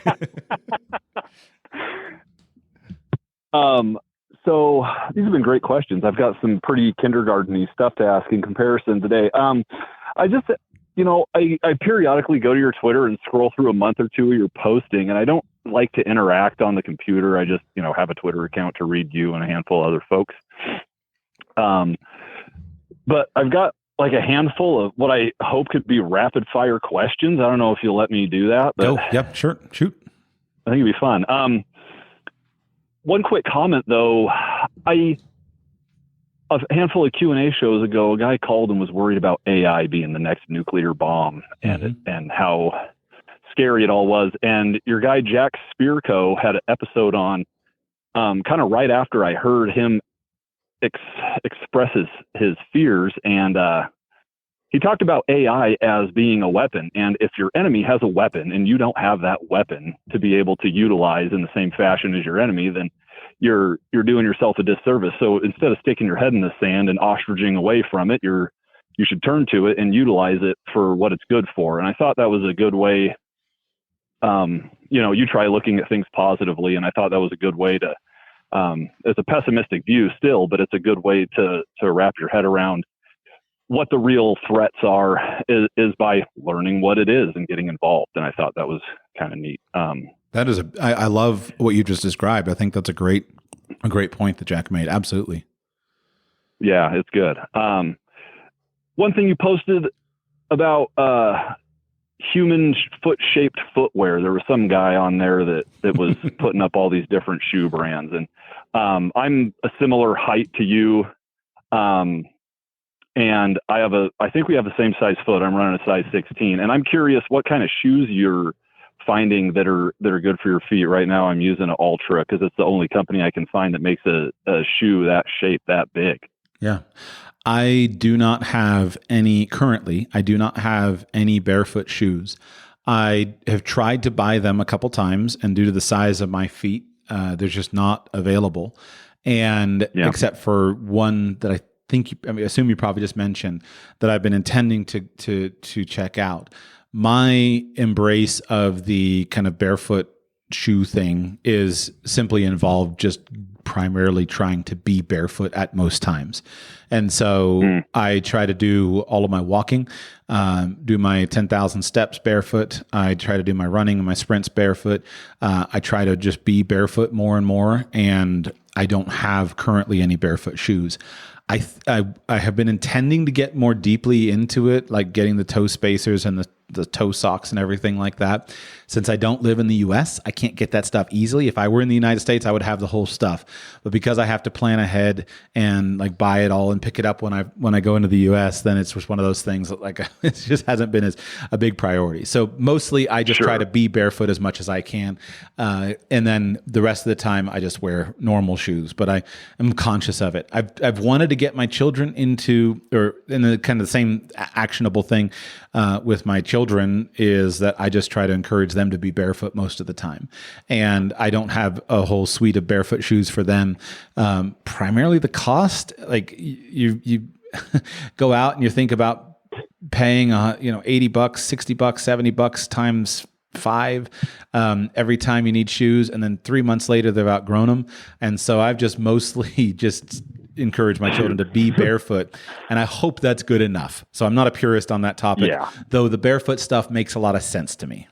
So these have been great questions. I've got some pretty kindergarten-y stuff to ask in comparison today. I just, I periodically go to your Twitter and scroll through a month or two of your posting, and I don't like to interact on the computer. I just, have a Twitter account to read you and a handful of other folks. But I've got like a handful of what I hope could be rapid fire questions. I don't know if you'll let me do that. But yep, sure. Shoot. I think it'd be fun. One quick comment, though. A handful of Q&A shows ago, a guy called and was worried about AI being the next nuclear bomb and how scary it all was. And your guy, Jack Spirko, had an episode on kind of right after I heard him express his fears. And he talked about AI as being a weapon. And if your enemy has a weapon and you don't have that weapon to be able to utilize in the same fashion as your enemy, then you're doing yourself a disservice. So instead of sticking your head in the sand and ostriching away from it, you're you should turn to it and utilize it for what it's good for. And I thought that was a good way. You try looking at things positively, and I thought that was a good way to, it's a pessimistic view still, but it's a good way to wrap your head around what the real threats are is by learning what it is and getting involved. And I thought that was kind of neat. That is I love what you just described. I think that's a great point that Jack made. Absolutely. Yeah, it's good. One thing you posted about human foot-shaped footwear. There was some guy on there that was putting up all these different shoe brands, and I'm a similar height to you, and I think we have the same size foot. I'm running a size 16, and I'm curious what kind of shoes you're finding that are good for your feet. Right now, I'm using an Ultra because it's the only company I can find that makes a shoe that shape that big. Yeah. I do not have any barefoot shoes. I have tried to buy them a couple times, and due to the size of my feet, they're just not available. And except for one that I assume you probably just mentioned that I've been intending to check out. My embrace of the kind of barefoot shoe thing is simply involved just primarily trying to be barefoot at most times. And so I try to do all of my walking, do my 10,000 steps barefoot. I try to do my running and my sprints barefoot. I try to just be barefoot more and more. And I don't have currently any barefoot shoes. I have been intending to get more deeply into it, like getting the toe spacers and the toe socks and everything like that. Since I don't live in the US, I can't get that stuff easily. If I were in the United States, I would have the whole stuff. But because I have to plan ahead and like buy it all and pick it up when I go into the US, then it's just one of those things that like it just hasn't been as a big priority. So mostly I just try to be barefoot as much as I can. And then the rest of the time I just wear normal shoes, but I am conscious of it. I've wanted to get my children into, or in the kind of the same actionable thing with my children is that I just try to encourage them to be barefoot most of the time. And I don't have a whole suite of barefoot shoes for them. Primarily the cost, like you go out and you think about paying, $80, $60, $70 times 5 every time you need shoes. And then 3 months later, they've outgrown them. And so I've just mostly just encourage my children to be barefoot, and I hope that's good enough. So I'm not a purist on that topic, though the barefoot stuff makes a lot of sense to me.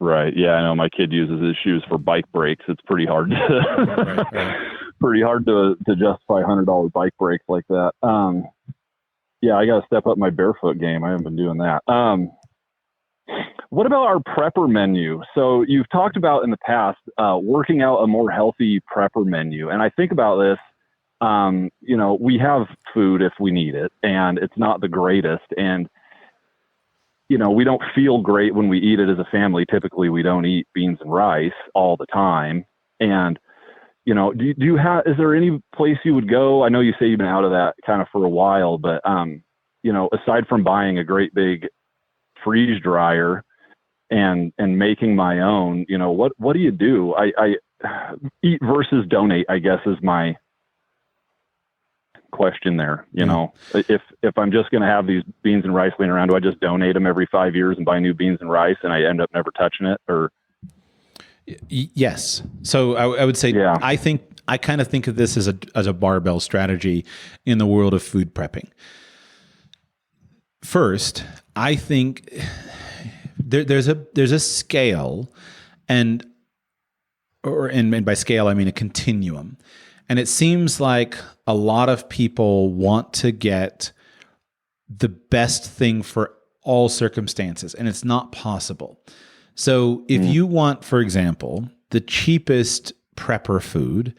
Right. Yeah, I know my kid uses his shoes for bike brakes. It's pretty hard to pretty hard to justify $100 bike brakes like that. Yeah, I got to step up my barefoot game. I haven't been doing that. What about our prepper menu? So you've talked about in the past working out a more healthy prepper menu, and I think about this. We have food if we need it, and it's not the greatest. And, we don't feel great when we eat it as a family. Typically, we don't eat beans and rice all the time. And, do you have, is there any place you would go? I know you say you've been out of that kind of for a while, but, aside from buying a great big freeze dryer and making my own, what do you do? I eat versus donate, I guess, is my question there. If I'm just going to have these beans and rice laying around, do I just donate them every 5 years and buy new beans and rice and I end up never touching it? Or yes. So I would say, I kind of think of this as a barbell strategy in the world of food prepping. First, I think there's a scale, and by scale I mean a continuum. And it seems like a lot of people want to get the best thing for all circumstances, and it's not possible. So if you want, for example, the cheapest prepper food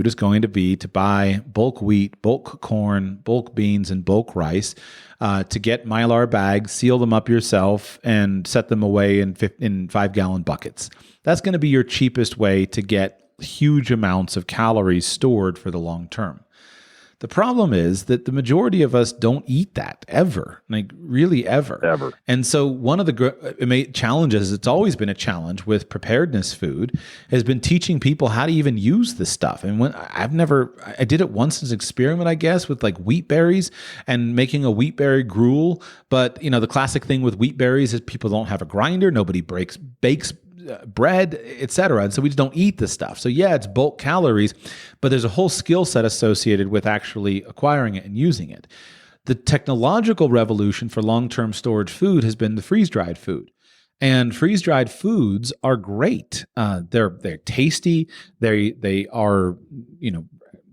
is going to be to buy bulk wheat, bulk corn, bulk beans, and bulk rice, to get Mylar bags, seal them up yourself, and set them away in 5-gallon buckets. That's going to be your cheapest way to get huge amounts of calories stored for the long term. The problem is that the majority of us don't eat that ever, like really ever. And so one of the challenges, it's always been a challenge with preparedness food, has been teaching people how to even use this stuff. And I did it once as an experiment, I guess, with like wheat berries and making a wheat berry gruel. But the classic thing with wheat berries is people don't have a grinder, nobody bakes bread, etc. And so we just don't eat this stuff. So yeah, it's bulk calories, but there's a whole skill set associated with actually acquiring it and using it. The technological revolution for long-term storage food has been the freeze-dried food. And freeze-dried foods are great. They're tasty. They are,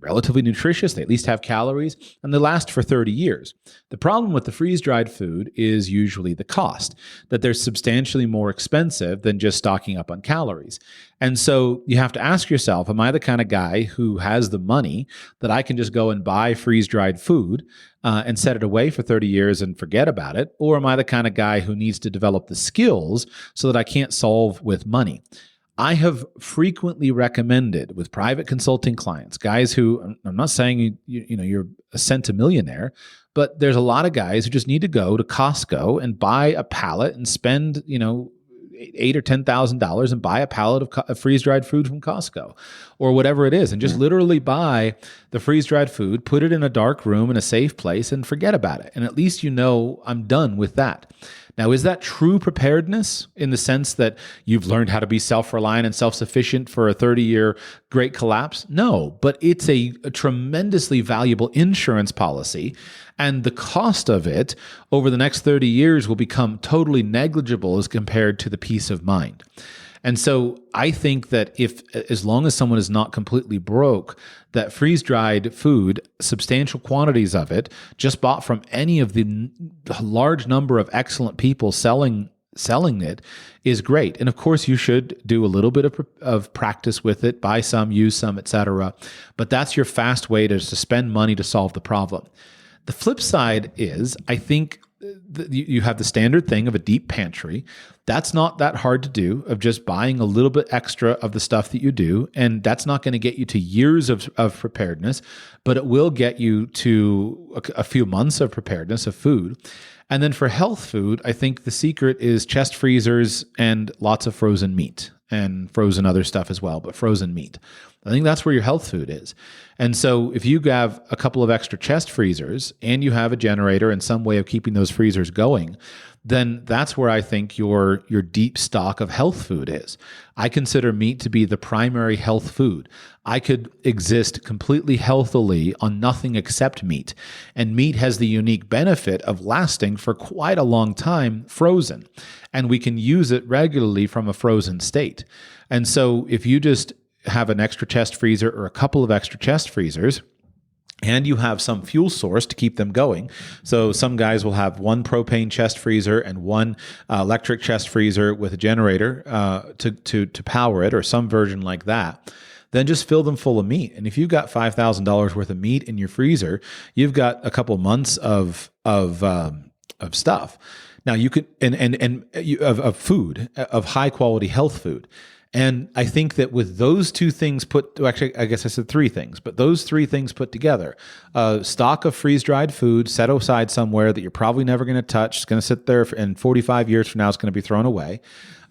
relatively nutritious. They at least have calories, and they last for 30 years. The problem with the freeze-dried food is usually the cost, that they're substantially more expensive than just stocking up on calories. And so you have to ask yourself, am I the kind of guy who has the money that I can just go and buy freeze-dried food and set it away for 30 years and forget about it? Or am I the kind of guy who needs to develop the skills so that I can't solve with money? I have frequently recommended with private consulting clients, guys who, I'm not saying you're a centimillionaire, but there's a lot of guys who just need to go to Costco and buy a pallet and spend, $8,000 or $10,000 and buy a pallet of freeze-dried food from Costco or whatever it is, and just literally buy the freeze-dried food, put it in a dark room in a safe place, and forget about it. And at least I'm done with that. Now, is that true preparedness in the sense that you've learned how to be self-reliant and self-sufficient for a 30-year great collapse? No, but it's a tremendously valuable insurance policy, and the cost of it over the next 30 years will become totally negligible as compared to the peace of mind. And so I think that as long as someone is not completely broke, that freeze-dried food, substantial quantities of it, just bought from any of the large number of excellent people selling it, is great. And of course, you should do a little bit of practice with it, buy some, use some, etc. But that's your fast way to spend money to solve the problem. The flip side is, I think, you have the standard thing of a deep pantry. That's not that hard to do, of just buying a little bit extra of the stuff that you do. And that's not going to get you to years of preparedness, but it will get you to a few months of preparedness of food. And then for health food, I think the secret is chest freezers and lots of frozen meat and frozen other stuff as well, but frozen meat. I think that's where your health food is. And so if you have a couple of extra chest freezers and you have a generator and some way of keeping those freezers going, then that's where I think your deep stock of health food is. I consider meat to be the primary health food. I could exist completely healthily on nothing except meat. And meat has the unique benefit of lasting for quite a long time frozen. And we can use it regularly from a frozen state. And so if you just have an extra chest freezer or a couple of extra chest freezers, and you have some fuel source to keep them going. So some guys will have one propane chest freezer and one electric chest freezer with a generator to power it, or some version like that. Then just fill them full of meat. And if you've got $5,000 worth of meat in your freezer, you've got a couple months of stuff. Now you could of food, of high quality health food. And I think that with those two things actually, I guess I said three things, but those three things put together, a stock of freeze-dried food set aside somewhere that you're probably never going to touch, it's going to sit there, and 45 years from now it's going to be thrown away,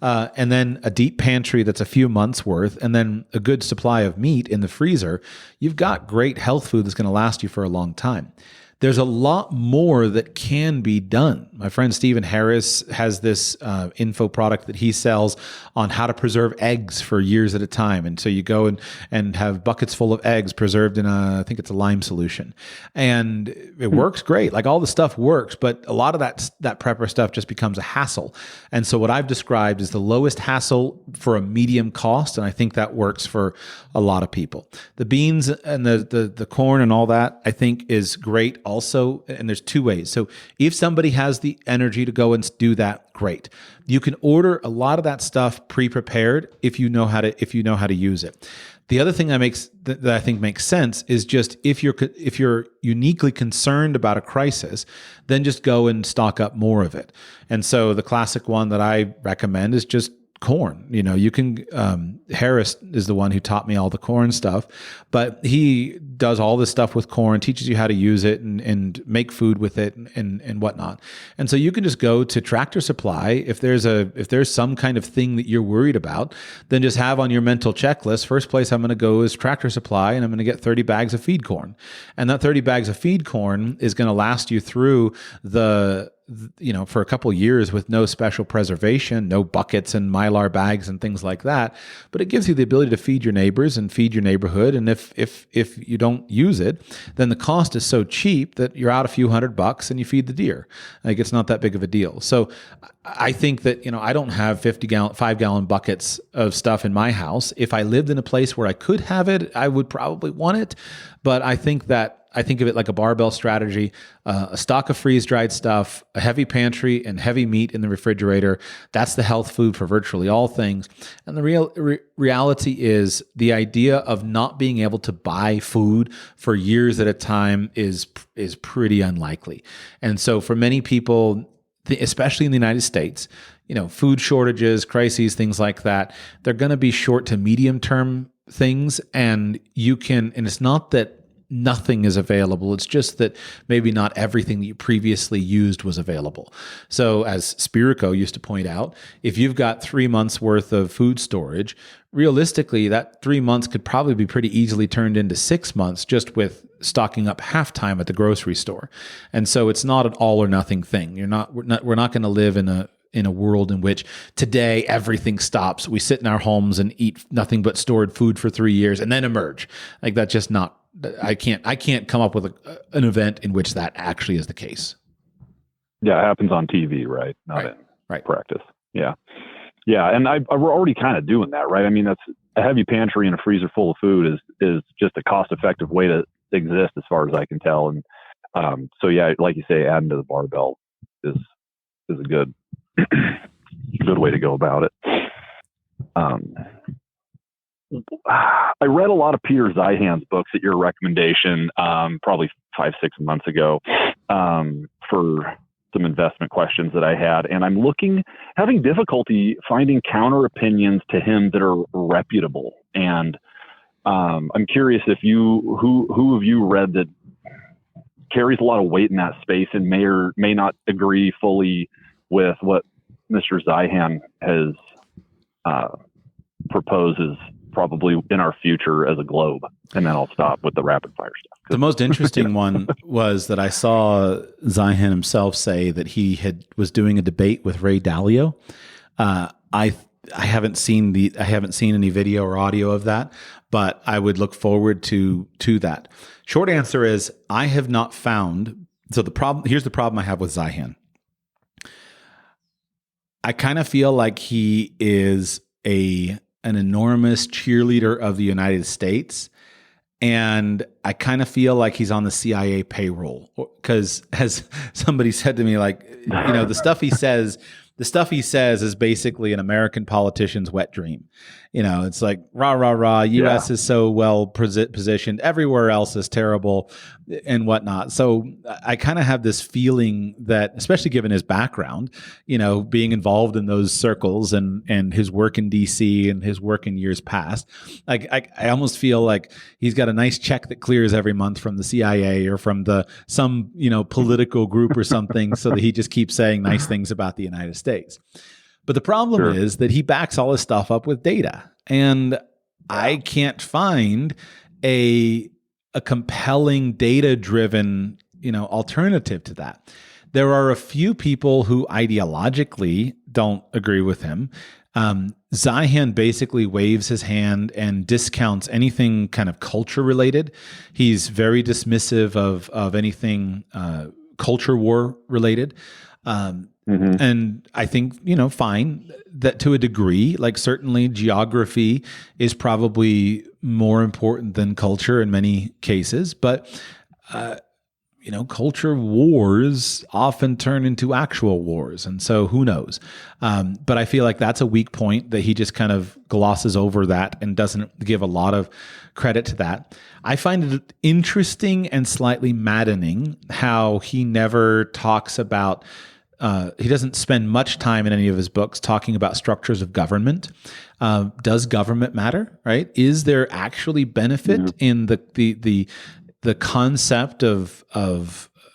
and then a deep pantry that's a few months worth, and then a good supply of meat in the freezer, you've got great health food that's going to last you for a long time. There's a lot more that can be done. My friend Stephen Harris has this info product that he sells on how to preserve eggs for years at a time. And so you go and have buckets full of eggs preserved in I think it's a lime solution. And it works great. Like all the stuff works, but a lot of that prepper stuff just becomes a hassle. And so what I've described is the lowest hassle for a medium cost. And I think that works for a lot of people. The beans and the corn and all that, I think is great also, and there's two ways. So if somebody has the energy to go and do that, great. You can order a lot of that stuff pre-prepared if you know how to use it. The other thing that I think makes sense is just if you're uniquely concerned about a crisis, then just go and stock up more of it. And so the classic one that I recommend is just corn. You can, Harris is the one who taught me all the corn stuff, but he does all this stuff with corn, teaches you how to use it and make food with it and whatnot. And so you can just go to Tractor Supply. If there's some kind of thing that you're worried about, then just have on your mental checklist, first place I'm going to go is Tractor Supply, and I'm going to get 30 bags of feed corn. And that 30 bags of feed corn is going to last you through for a couple of years with no special preservation, no buckets and Mylar bags and things like that. But it gives you the ability to feed your neighbors and feed your neighborhood. And if you don't use it, then the cost is so cheap that you're out a few $100 and you feed the deer. Like, it's not that big of a deal. So I think that, I don't have 5-gallon buckets of stuff in my house. If I lived in a place where I could have it, I would probably want it. But I think of it like a barbell strategy, a stock of freeze-dried stuff, a heavy pantry, and heavy meat in the refrigerator. That's the health food for virtually all things. And the reality is the idea of not being able to buy food for years at a time is pretty unlikely. And so for many people, especially in the United States, food shortages, crises, things like that, they're going to be short to medium term things. And it's not that nothing is available. It's just that maybe not everything that you previously used was available. So as Spirico used to point out, if you've got 3 months worth of food storage, realistically, that 3 months could probably be pretty easily turned into 6 months just with stocking up halftime at the grocery store. And so it's not an all or nothing thing. We're not going to live in a world in which today everything stops. We sit in our homes and eat nothing but stored food for 3 years and then emerge. Like, that's just not. I can't come up with an event in which that actually is the case. Yeah, it happens on TV, right? Not in practice. Yeah. And we're already kind of doing that, right? I mean, that's a heavy pantry and a freezer full of food is just a cost-effective way to exist, as far as I can tell. And so, yeah, like you say, adding to the barbell is a good way to go about it. I read a lot of Peter Zeihan's books at your recommendation, probably 5-6 months ago, for some investment questions that I had. And I'm having difficulty finding counter opinions to him that are reputable. And I'm curious if who have you read that carries a lot of weight in that space and may or may not agree fully with what Mr. Zeihan has proposes probably in our future as a globe. And then I'll stop with the rapid fire stuff. The most interesting one was that I saw Zeihan himself say that he was doing a debate with Ray Dalio. I haven't seen any video or audio of that, but I would look forward to that. Short answer is I have not found. So here's the problem I have with Zeihan. I kind of feel like he is an enormous cheerleader of the United States. And I kind of feel like he's on the CIA payroll, because as somebody said to me, like, the stuff he says is basically an American politician's wet dream. It's like, rah, rah, rah, U.S. is so well positioned. Everywhere else is terrible and whatnot. So I kind of have this feeling that, especially given his background, being involved in those circles and his work in D.C. and his work in years past, I almost feel like he's got a nice check that clears every month from the CIA or from some political group or something, so that he just keeps saying nice things about the United States. But the problem is that he backs all his stuff up with data, and I can't find a compelling data-driven, alternative to that. There are a few people who ideologically don't agree with him. Zeihan basically waves his hand and discounts anything kind of culture related. He's very dismissive of anything culture war related. And I think, fine, that to a degree, like certainly geography is probably more important than culture in many cases, but, culture wars often turn into actual wars. And so who knows? But I feel like that's a weak point that he just kind of glosses over that and doesn't give a lot of credit to that. I find it interesting and slightly maddening how he never talks about he doesn't spend much time in any of his books talking about structures of government. Does government matter? Right? Is there actually benefit in the concept of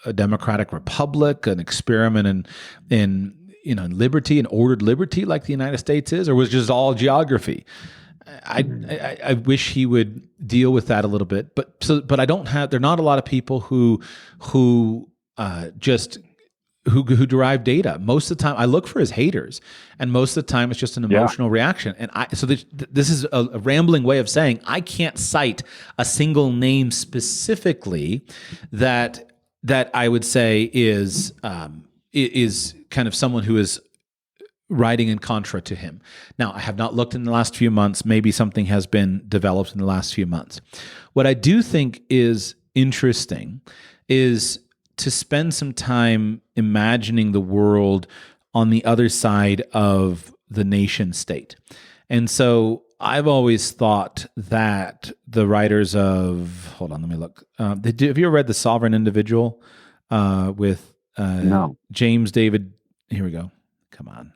a democratic republic, an experiment in liberty and ordered liberty like the United States is, or was it just all geography? I wish he would deal with that a little bit, but there are not a lot of people who derive data. Most of the time, I look for his haters, and most of the time, it's just an emotional reaction. And this is a rambling way of saying I can't cite a single name specifically that I would say is kind of someone who is writing in contra to him. Now, I have not looked in the last few months. Maybe something has been developed in the last few months. What I do think is interesting is to spend some time imagining the world on the other side of the nation state. And so I've always thought that the writers of, hold on, let me look. Have you ever read The Sovereign Individual with No. James David? Here we go. Come on.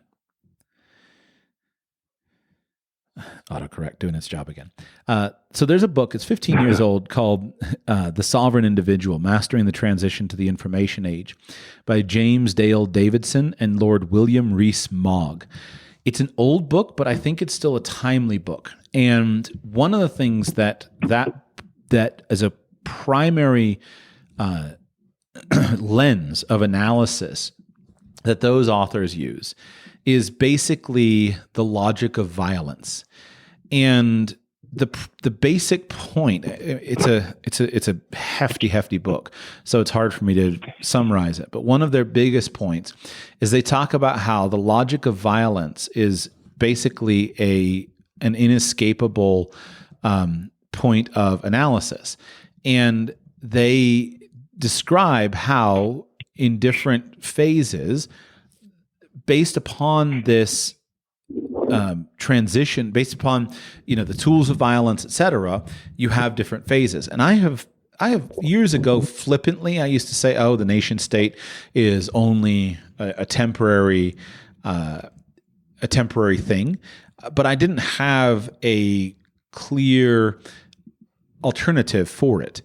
Autocorrect doing its job again. So there's a book, it's 15 years old, called The Sovereign Individual, Mastering the Transition to the Information Age by James Dale Davidson and Lord William Rees-Mogg. It's an old book, but I think it's still a timely book. And one of the things that as a primary lens of analysis that those authors use is basically the logic of violence. And the basic point, it's a hefty book, so it's hard for me to summarize it. But one of their biggest points is they talk about how the logic of violence is basically an inescapable point of analysis. And they describe how in different phases, based upon this transition, based upon the tools of violence, etc., you have different phases. And I have years ago flippantly, I used to say, "Oh, the nation state is only a temporary thing," but I didn't have a clear alternative for it.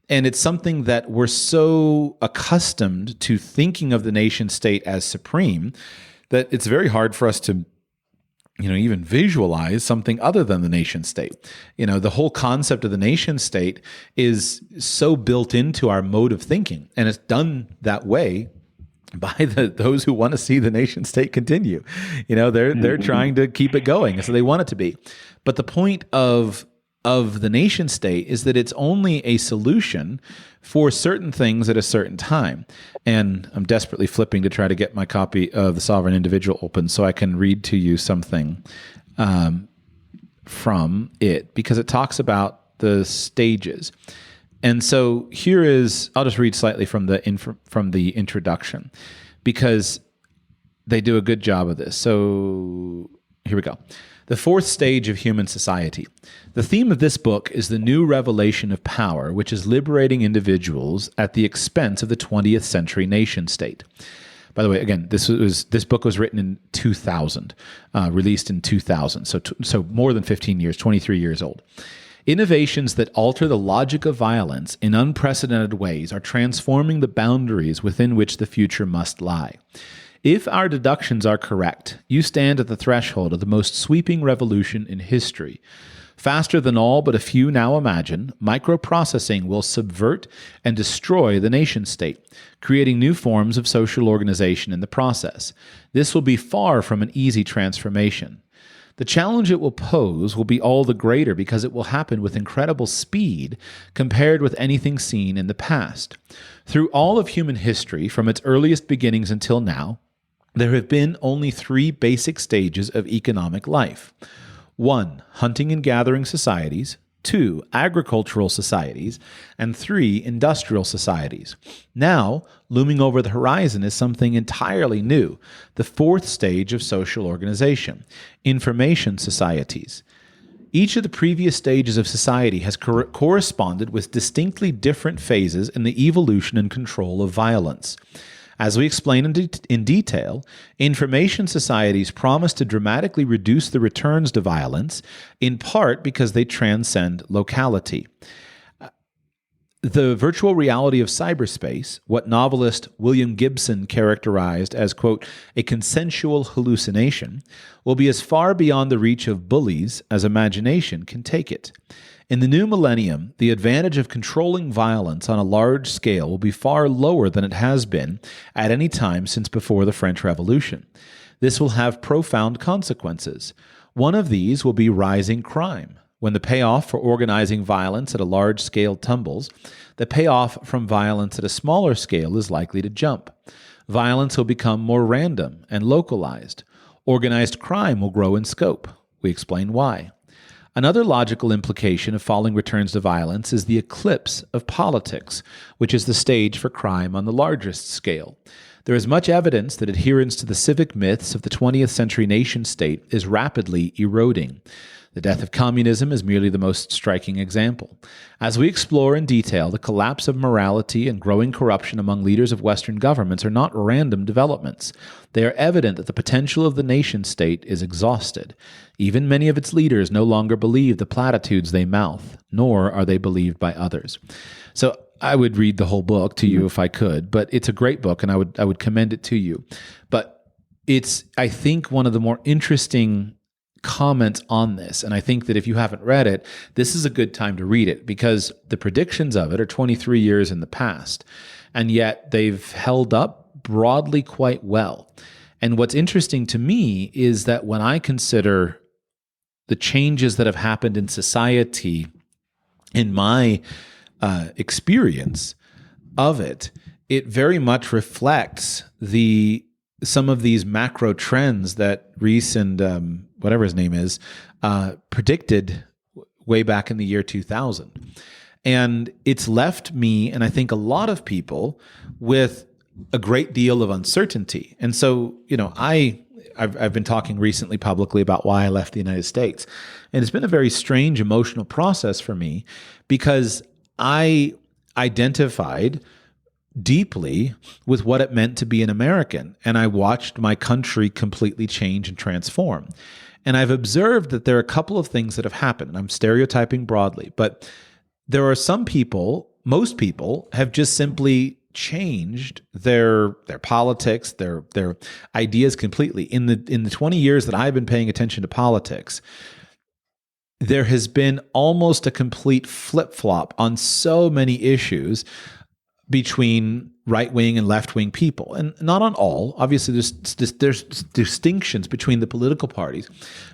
And it's something that we're so accustomed to thinking of the nation state as supreme that it's very hard for us to even visualize something other than the nation state. The whole concept of the nation state is so built into our mode of thinking, and it's done that way by those who want to see the nation state continue. They're trying to keep it going, and so they want it to be. But the point of the nation state is that it's only a solution for certain things at a certain time. And I'm desperately flipping to try to get my copy of The Sovereign Individual open so I can read to you something from it, because it talks about the stages. And so here is, I'll just read slightly from the introduction, because they do a good job of this. So here we go. The fourth stage of human society. The theme of this book is the new revelation of power, which is liberating individuals at the expense of the 20th century nation state. By the way, again, this book was written in 2000, released in 2000, so more than 15 years, 23 years old. Innovations that alter the logic of violence in unprecedented ways are transforming the boundaries within which the future must lie. If our deductions are correct, you stand at the threshold of the most sweeping revolution in history. Faster than all but a few now imagine, microprocessing will subvert and destroy the nation-state, creating new forms of social organization in the process. This will be far from an easy transformation. The challenge it will pose will be all the greater because it will happen with incredible speed compared with anything seen in the past. Through all of human history, from its earliest beginnings until now, there have been only three basic stages of economic life. 1. Hunting and gathering societies. 2. Agricultural societies. And 3. Industrial societies. Now, looming over the horizon is something entirely new, the fourth stage of social organization, information societies. Each of the previous stages of society has corresponded with distinctly different phases in the evolution and control of violence. As we explain in detail, information societies promise to dramatically reduce the returns to violence, in part because they transcend locality. The virtual reality of cyberspace, what novelist William Gibson characterized as, quote, a consensual hallucination, will be as far beyond the reach of bullies as imagination can take it. In the new millennium, the advantage of controlling violence on a large scale will be far lower than it has been at any time since before the French Revolution. This will have profound consequences. One of these will be rising crime. When the payoff for organizing violence at a large scale tumbles, the payoff from violence at a smaller scale is likely to jump. Violence will become more random and localized. Organized crime will grow in scope. We explain why. Another logical implication of falling returns to violence is the eclipse of politics, which is the stage for crime on the largest scale. There is much evidence that adherence to the civic myths of the 20th century nation-state is rapidly eroding. The death of communism is merely the most striking example. As we explore in detail, the collapse of morality and growing corruption among leaders of Western governments are not random developments. They are evident that the potential of the nation-state is exhausted. Even many of its leaders no longer believe the platitudes they mouth, nor are they believed by others. So I would read the whole book to you if I could, but it's a great book, and I would commend it to you. But it's, I think, one of the more interesting comments on this. And I think that if you haven't read it, this is a good time to read it, because the predictions of it are 23 years in the past, and yet they've held up broadly quite well. And what's interesting to me is that when I consider the changes that have happened in society, in my experience of it, it very much reflects some of these macro trends that Reese and whatever his name is predicted way back in the year 2000. And it's left me, and I think a lot of people, with a great deal of uncertainty. And so, I've been talking recently publicly about why I left the United States. And it's been a very strange emotional process for me, because I identified deeply with what it meant to be an American. And I watched my country completely change and transform. And I've observed that there are a couple of things that have happened. And I'm stereotyping broadly, but there are some people, most people have just simply changed their politics, their ideas completely. In the 20 years that I've been paying attention to politics, there has been almost a complete flip-flop on so many issues between right-wing and left-wing people. And not on all. Obviously, there's distinctions between the political parties.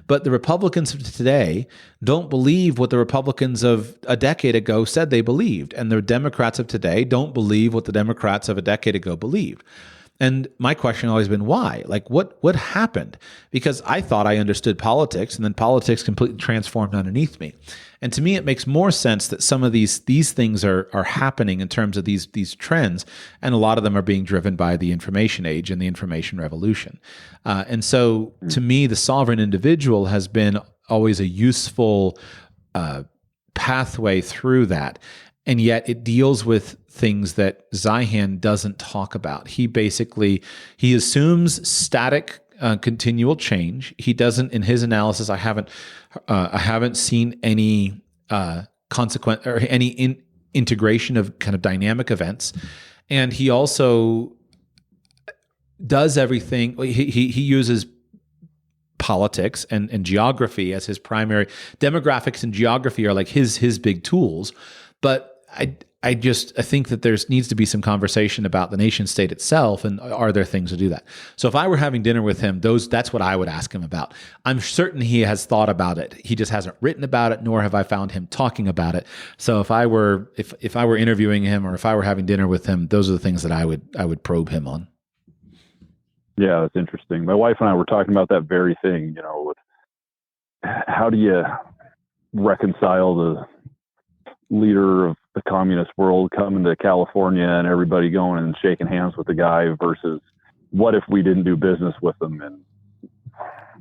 But the Republicans of today don't believe what the Republicans of a decade ago said they believed. And the Democrats of today don't believe what the Democrats of a decade ago believed. And my question has always been, why? Like, what happened? Because I thought I understood politics, and then politics completely transformed underneath me. And to me, it makes more sense that some of these things are happening in terms of these trends, and a lot of them are being driven by the information age and the information revolution. And so, to me, the sovereign individual has been always a useful pathway through that. And yet it deals with things that Zeihan doesn't talk about. He assumes static, continual change. He doesn't, in his analysis, I haven't seen any consequence or any integration of kind of dynamic events. And he also does everything. He uses politics and geography as his primary. Demographics and geography are like his big tools, but I think that there needs to be some conversation about the nation state itself, and are there things to do that? So if I were having dinner with him, that's what I would ask him about. I'm certain he has thought about it. He just hasn't written about it, nor have I found him talking about it. So if I were interviewing him, or if I were having dinner with him, those are the things that I would probe him on. Yeah, that's interesting. My wife and I were talking about that very thing. With how do you reconcile the leader of the communist world coming to California and everybody going and shaking hands with the guy versus what if we didn't do business with them, and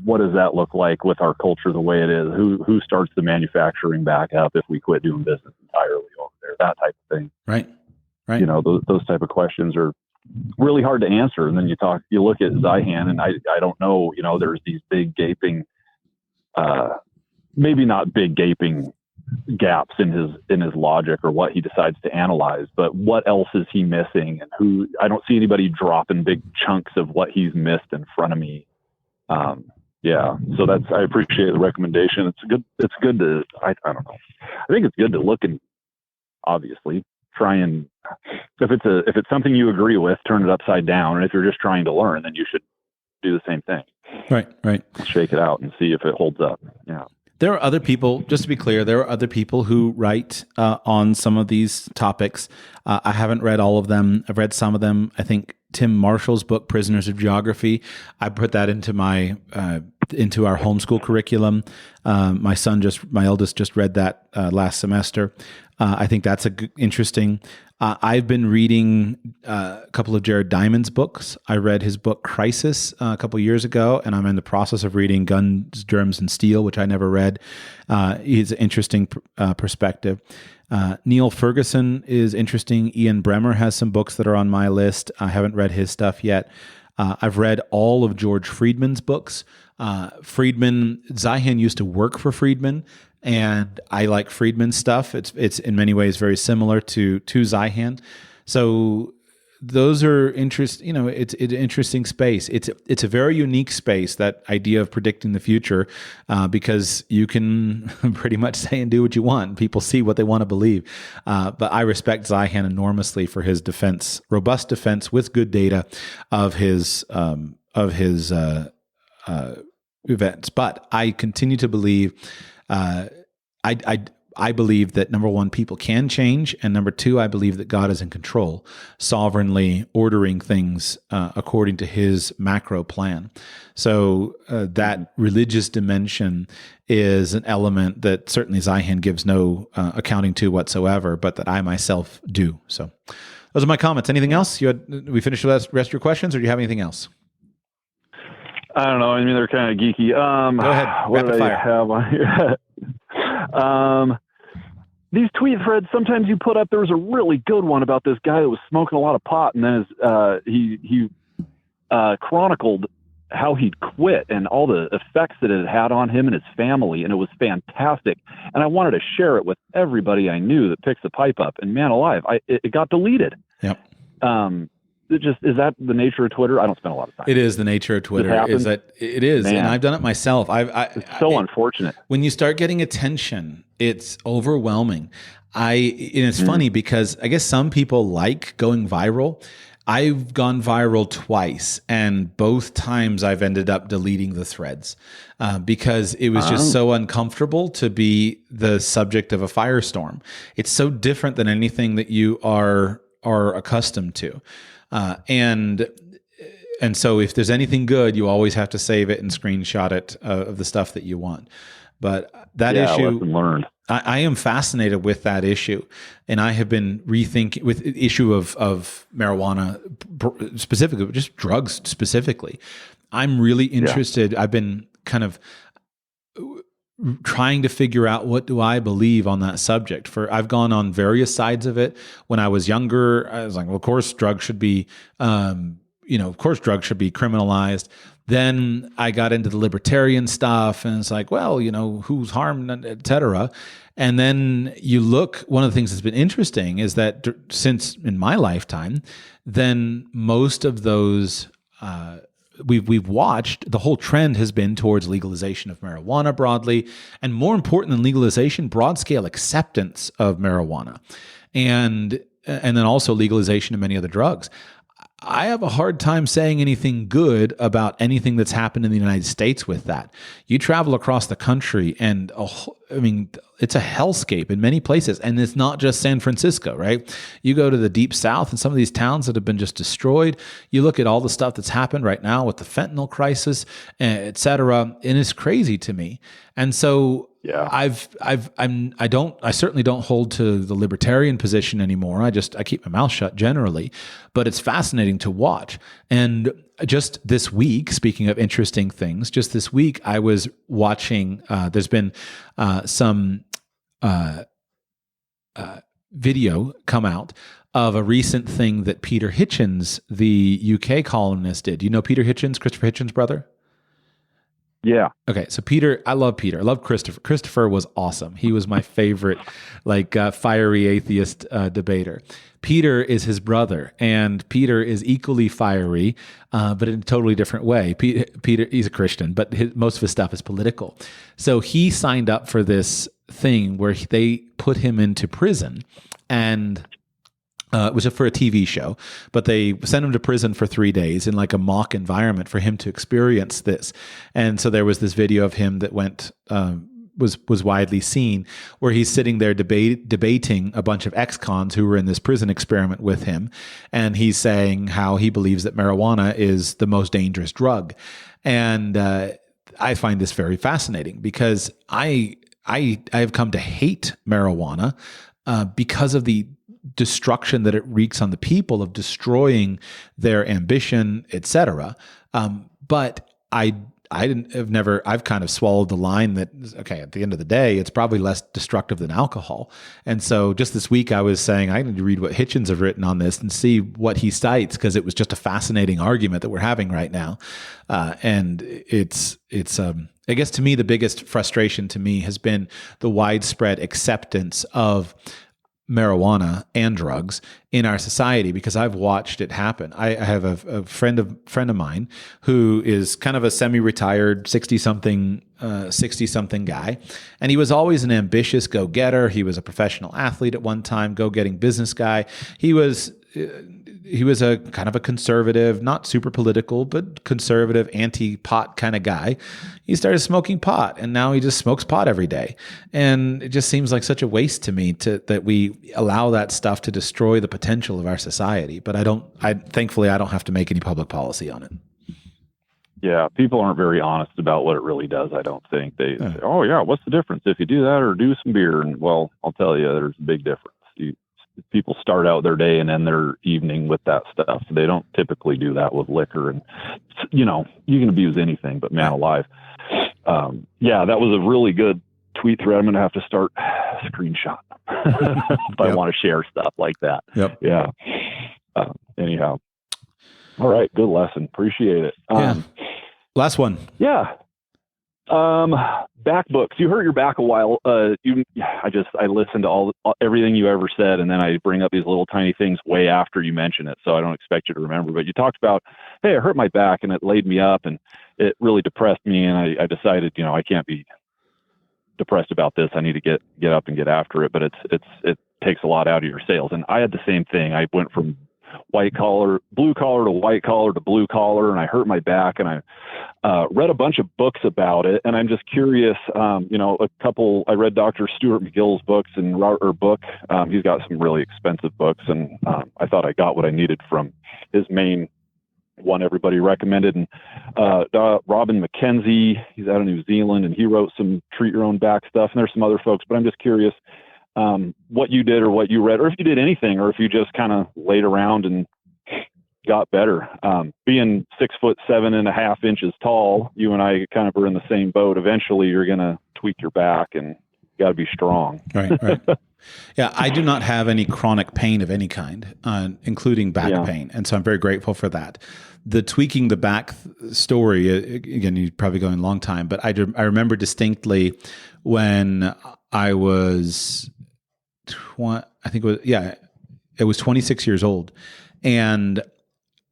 what does that look like with our culture the way it is? Who starts the manufacturing back up if we quit doing business entirely over there? That type of thing. Right. Those type of questions are really hard to answer. And then you look at Zeihan, and I don't know, there's these big gaping, maybe not big gaping gaps in his logic or what he decides to analyze, but what else is he missing? And I don't see anybody dropping big chunks of what he's missed in front of me. So I appreciate the recommendation. It's good to, I don't know. I think it's good to look and obviously try and, if it's something you agree with, turn it upside down. And if you're just trying to learn, then you should do the same thing. Right. Shake it out and see if it holds up. Yeah. There are other people, just to be clear, there are other people who write on some of these topics. I haven't read all of them. I've read some of them. I think Tim Marshall's book, Prisoners of Geography, I put that into into our homeschool curriculum. My eldest just read that last semester. I think that's interesting. I've been reading a couple of Jared Diamond's books. I read his book Crisis a couple of years ago, and I'm in the process of reading Guns, Germs, and Steel, which I never read. He's an interesting perspective. Neil Ferguson is interesting. Ian Bremmer has some books that are on my list. I haven't read his stuff yet. I've read all of George Friedman's books. Zeihan used to work for Friedman, and I like Friedman's stuff. It's in many ways very similar to Zeihan. So those are interesting. It's an interesting space. It's a very unique space, that idea of predicting the future, because you can pretty much say and do what you want. People see what they want to believe. But I respect Zeihan enormously for his defense, robust defense with good data of his events. But I continue to believe, I believe that, number one, people can change, and number two, I believe that God is in control, sovereignly ordering things according to his macro plan. So that religious dimension is an element that certainly Zeihan gives no accounting to whatsoever, but that I myself do. So those are my comments. Anything else? We finished the rest of your questions, or do you have anything else? I don't know. I mean, they're kind of geeky. Go ahead. What Rapid do I fire. have on here? These tweet threads, sometimes you put up, there was a really good one about this guy that was smoking a lot of pot, and then he chronicled how he'd quit and all the effects that it had on him and his family, and it was fantastic. And I wanted to share it with everybody I knew that picks a pipe up. And man alive, it got deleted. Yep. Is that the nature of Twitter? I don't spend a lot of time. It is the nature of Twitter. Is that it is, Man. And I've done it myself. It's so unfortunate. When you start getting attention, it's overwhelming. And it's funny because I guess some people like going viral. I've gone viral twice, and both times I've ended up deleting the threads because it was just so uncomfortable to be the subject of a firestorm. It's so different than anything that you are accustomed to. And so if there's anything good, you always have to save it and screenshot it of the stuff that you want. But that issue, lesson learned. I am fascinated with that issue, and I have been rethinking with the issue of marijuana specifically, just drugs specifically. I'm really interested. Yeah. I've been kind of trying to figure out, what do I believe on that subject? I've gone on various sides of it. When I was younger, I was like, well, of course drugs should be, criminalized. Then I got into the libertarian stuff, and it's like, well, who's harmed, et cetera. And then you look, one of the things that's been interesting is that since in my lifetime, then most of those, we've watched, the whole trend has been towards legalization of marijuana broadly, and more important than legalization, broad scale acceptance of marijuana, and then also legalization of many other drugs. I have a hard time saying anything good about anything that's happened in the United States with that. You travel across the country, and it's a hellscape in many places. And it's not just San Francisco, right? You go to the deep south and some of these towns that have been just destroyed. You look at all the stuff that's happened right now with the fentanyl crisis, et cetera, and it's crazy to me. And so yeah, I certainly don't hold to the libertarian position anymore. I keep my mouth shut generally, but it's fascinating to watch. And just this week, speaking of interesting things, just this week I was watching, there's been some video come out of a recent thing that Peter Hitchens, the UK columnist, did. You know Peter Hitchens, Christopher Hitchens' brother? Yeah. Okay, so Peter, I love Peter. I love Christopher. Christopher was awesome. He was my favorite, fiery atheist debater. Peter is his brother, and Peter is equally fiery, but in a totally different way. Peter, he's a Christian, but most of his stuff is political. So he signed up for this thing where they put him into prison, and it was for a TV show, but they sent him to prison for 3 days in like a mock environment for him to experience this. And so there was this video of him that was widely seen, where he's sitting there debating a bunch of ex-cons who were in this prison experiment with him, and he's saying how he believes that marijuana is the most dangerous drug. And I find this very fascinating because I have come to hate marijuana because of the destruction that it wreaks on the people, of destroying their ambition, etc. But I've kind of swallowed the line that, okay, at the end of the day, it's probably less destructive than alcohol. And so just this week I was saying, I need to read what Hitchens have written on this and see what he cites, because it was just a fascinating argument that we're having right now. And it's I guess to me, the biggest frustration to me has been the widespread acceptance of marijuana and drugs in our society, because I've watched it happen. I have a friend of mine who is kind of a semi-retired 60-something guy, and he was always an ambitious go-getter. He was a professional athlete at one time, go-getting business guy. He was a kind of a conservative, not super political, but conservative, anti-pot kind of guy. He started smoking pot, and now he just smokes pot every day. And it just seems like such a waste to me that we allow that stuff to destroy the potential of our society. But thankfully I don't have to make any public policy on it. Yeah, people aren't very honest about what it really does, I don't think. They say, oh yeah, what's the difference if you do that or do some beer? And well, I'll tell you, there's a big difference. People start out their day and end their evening with that stuff. They don't typically do that with liquor. And, you can abuse anything, but man alive. Yeah, that was a really good tweet thread. I'm going to have to start screenshot if I want to share stuff like that. Yep. Yeah. Anyhow. All right. Good lesson. Appreciate it. Last one. Yeah. Back books. You hurt your back a while. I listened to everything you ever said, and then I bring up these little tiny things way after you mention it, so I don't expect you to remember. But you talked about, hey, I hurt my back, and it laid me up, and it really depressed me, and I decided, I can't be depressed about this. I need to get up and get after it. But it takes a lot out of your sails, and I had the same thing. I went from blue collar to white collar to blue collar, and I hurt my back, and I read a bunch of books about it, and I'm just curious. I read Dr. Stuart McGill's books he's got some really expensive books, and I thought I got what I needed from his main one everybody recommended. And Robin McKenzie, he's out of New Zealand, and he wrote some treat your own back stuff, and there's some other folks, but I'm just curious what you did or what you read, or if you did anything, or if you just kind of laid around and got better. Being 6'7.5" tall, you and I kind of are in the same boat. Eventually you're going to tweak your back, and you got to be strong. Right. Yeah. I do not have any chronic pain of any kind, including back pain. And so I'm very grateful for that. The tweaking the back story, again, you're probably going a long time, but I remember distinctly when I was, it was 26 years old, and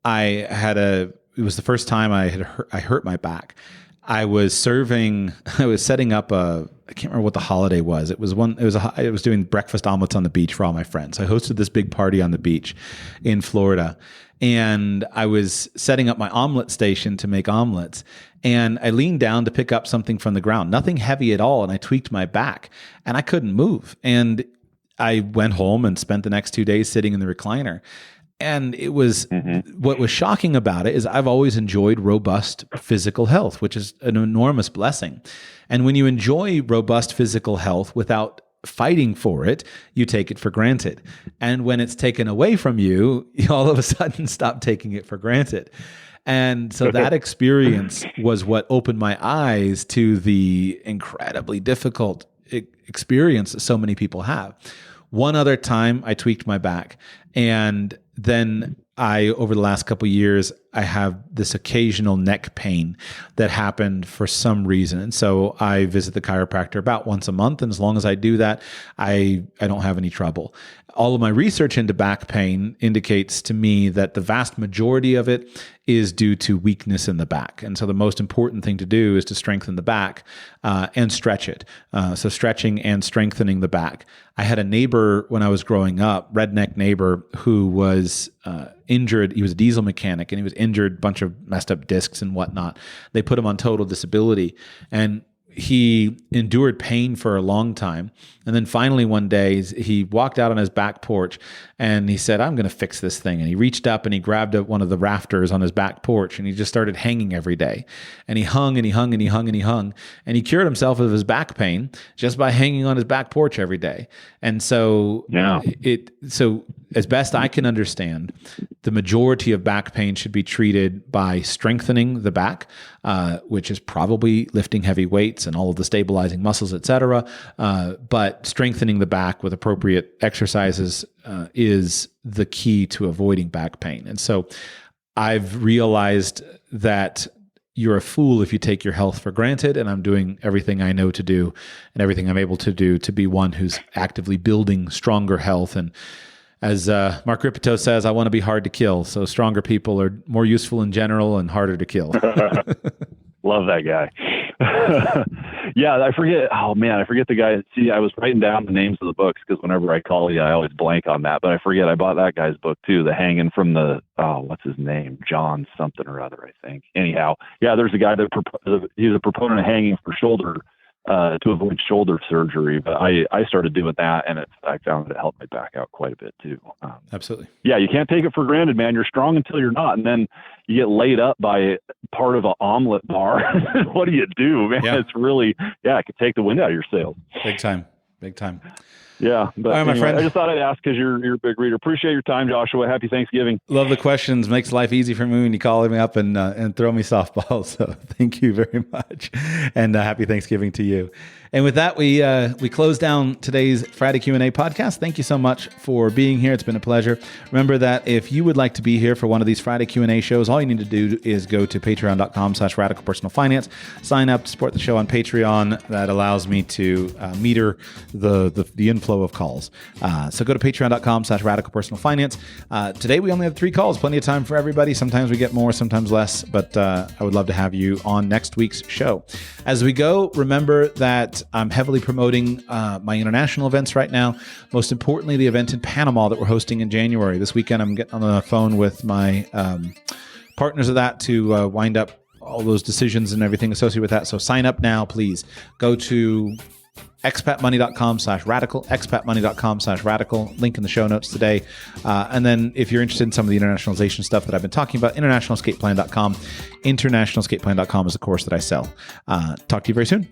it was the first time I hurt my back. I was setting up I can't remember what the holiday was. I was doing breakfast omelets on the beach for all my friends. I hosted this big party on the beach in Florida, and I was setting up my omelet station to make omelets. And I leaned down to pick up something from the ground, nothing heavy at all. And I tweaked my back, and I couldn't move. And I went home and spent the next 2 days sitting in the recliner. And it was, what was shocking about it is I've always enjoyed robust physical health, which is an enormous blessing. And when you enjoy robust physical health without fighting for it, you take it for granted. And when it's taken away from you, you all of a sudden stop taking it for granted. And so that experience was what opened my eyes to the incredibly difficult experience that so many people have. One other time I tweaked my back, and then over the last couple of years, I have this occasional neck pain that happened for some reason. And so I visit the chiropractor about once a month. And as long as I do that, I don't have any trouble. All of my research into back pain indicates to me that the vast majority of it is due to weakness in the back. And so the most important thing to do is to strengthen the back and stretch it. So stretching and strengthening the back. I had a neighbor when I was growing up, redneck neighbor, who was injured. He was a diesel mechanic, and he was injured, bunch of messed up discs and whatnot. They put him on total disability, and he endured pain for a long time. And then finally one day he walked out on his back porch and he said, I'm going to fix this thing. And he reached up and he grabbed one of the rafters on his back porch and he just started hanging every day. And he hung and he hung and he hung and he hung. And he cured himself of his back pain just by hanging on his back porch every day. And so so as best I can understand, the majority of back pain should be treated by strengthening the back, which is probably lifting heavy weights and all of the stabilizing muscles, et cetera. But strengthening the back with appropriate exercises is the key to avoiding back pain. And so I've realized that you're a fool if you take your health for granted, and I'm doing everything I know to do and everything I'm able to do to be one who's actively building stronger health. And as Mark Ripito says, I want to be hard to kill. So stronger people are more useful in general and harder to kill. Love that guy. Yeah, I forget the guy. See, I was writing down the names of the books because whenever I call you, I always blank on that. But I forget I bought that guy's book too, The Hanging from the, what's his name? John something or other, I think. Anyhow, yeah, there's a guy that he's a proponent of hanging for shoulder to avoid shoulder surgery. But I started doing that, and I found it helped my back out quite a bit too. Absolutely. Yeah, you can't take it for granted, man. You're strong until you're not, and then you get laid up by part of an omelet bar. What do you do, man? Yeah. It's really, it could take the wind out of your sails. Big time. Yeah, but all right, my friend. I just thought I'd ask because you're a big reader. Appreciate your time, Joshua. Happy Thanksgiving. Love the questions. Makes life easy for me when you call me up and throw me softballs. So thank you very much, and happy Thanksgiving to you. And with that, we close down today's Friday Q&A podcast. Thank you so much for being here. It's been a pleasure. Remember that if you would like to be here for one of these Friday Q&A shows, all you need to do is go to patreon.com/radicalpersonalfinance. Sign up to support the show on Patreon. That allows me to meter the inflow of calls. So go to patreon.com/radicalpersonalfinance. Today we only have 3 calls. Plenty of time for everybody. Sometimes we get more, sometimes less. But I would love to have you on next week's show. As we go, remember that I'm heavily promoting my international events right now. Most importantly, the event in Panama that we're hosting in January. This weekend, I'm getting on the phone with my partners of that to wind up all those decisions and everything associated with that. So sign up now, please. Go to expatmoney.com/radical, expatmoney.com/radical, link in the show notes today. And then if you're interested in some of the internationalization stuff that I've been talking about, internationalescapeplan.com. Internationalescapeplan.com is the course that I sell. Talk to you very soon.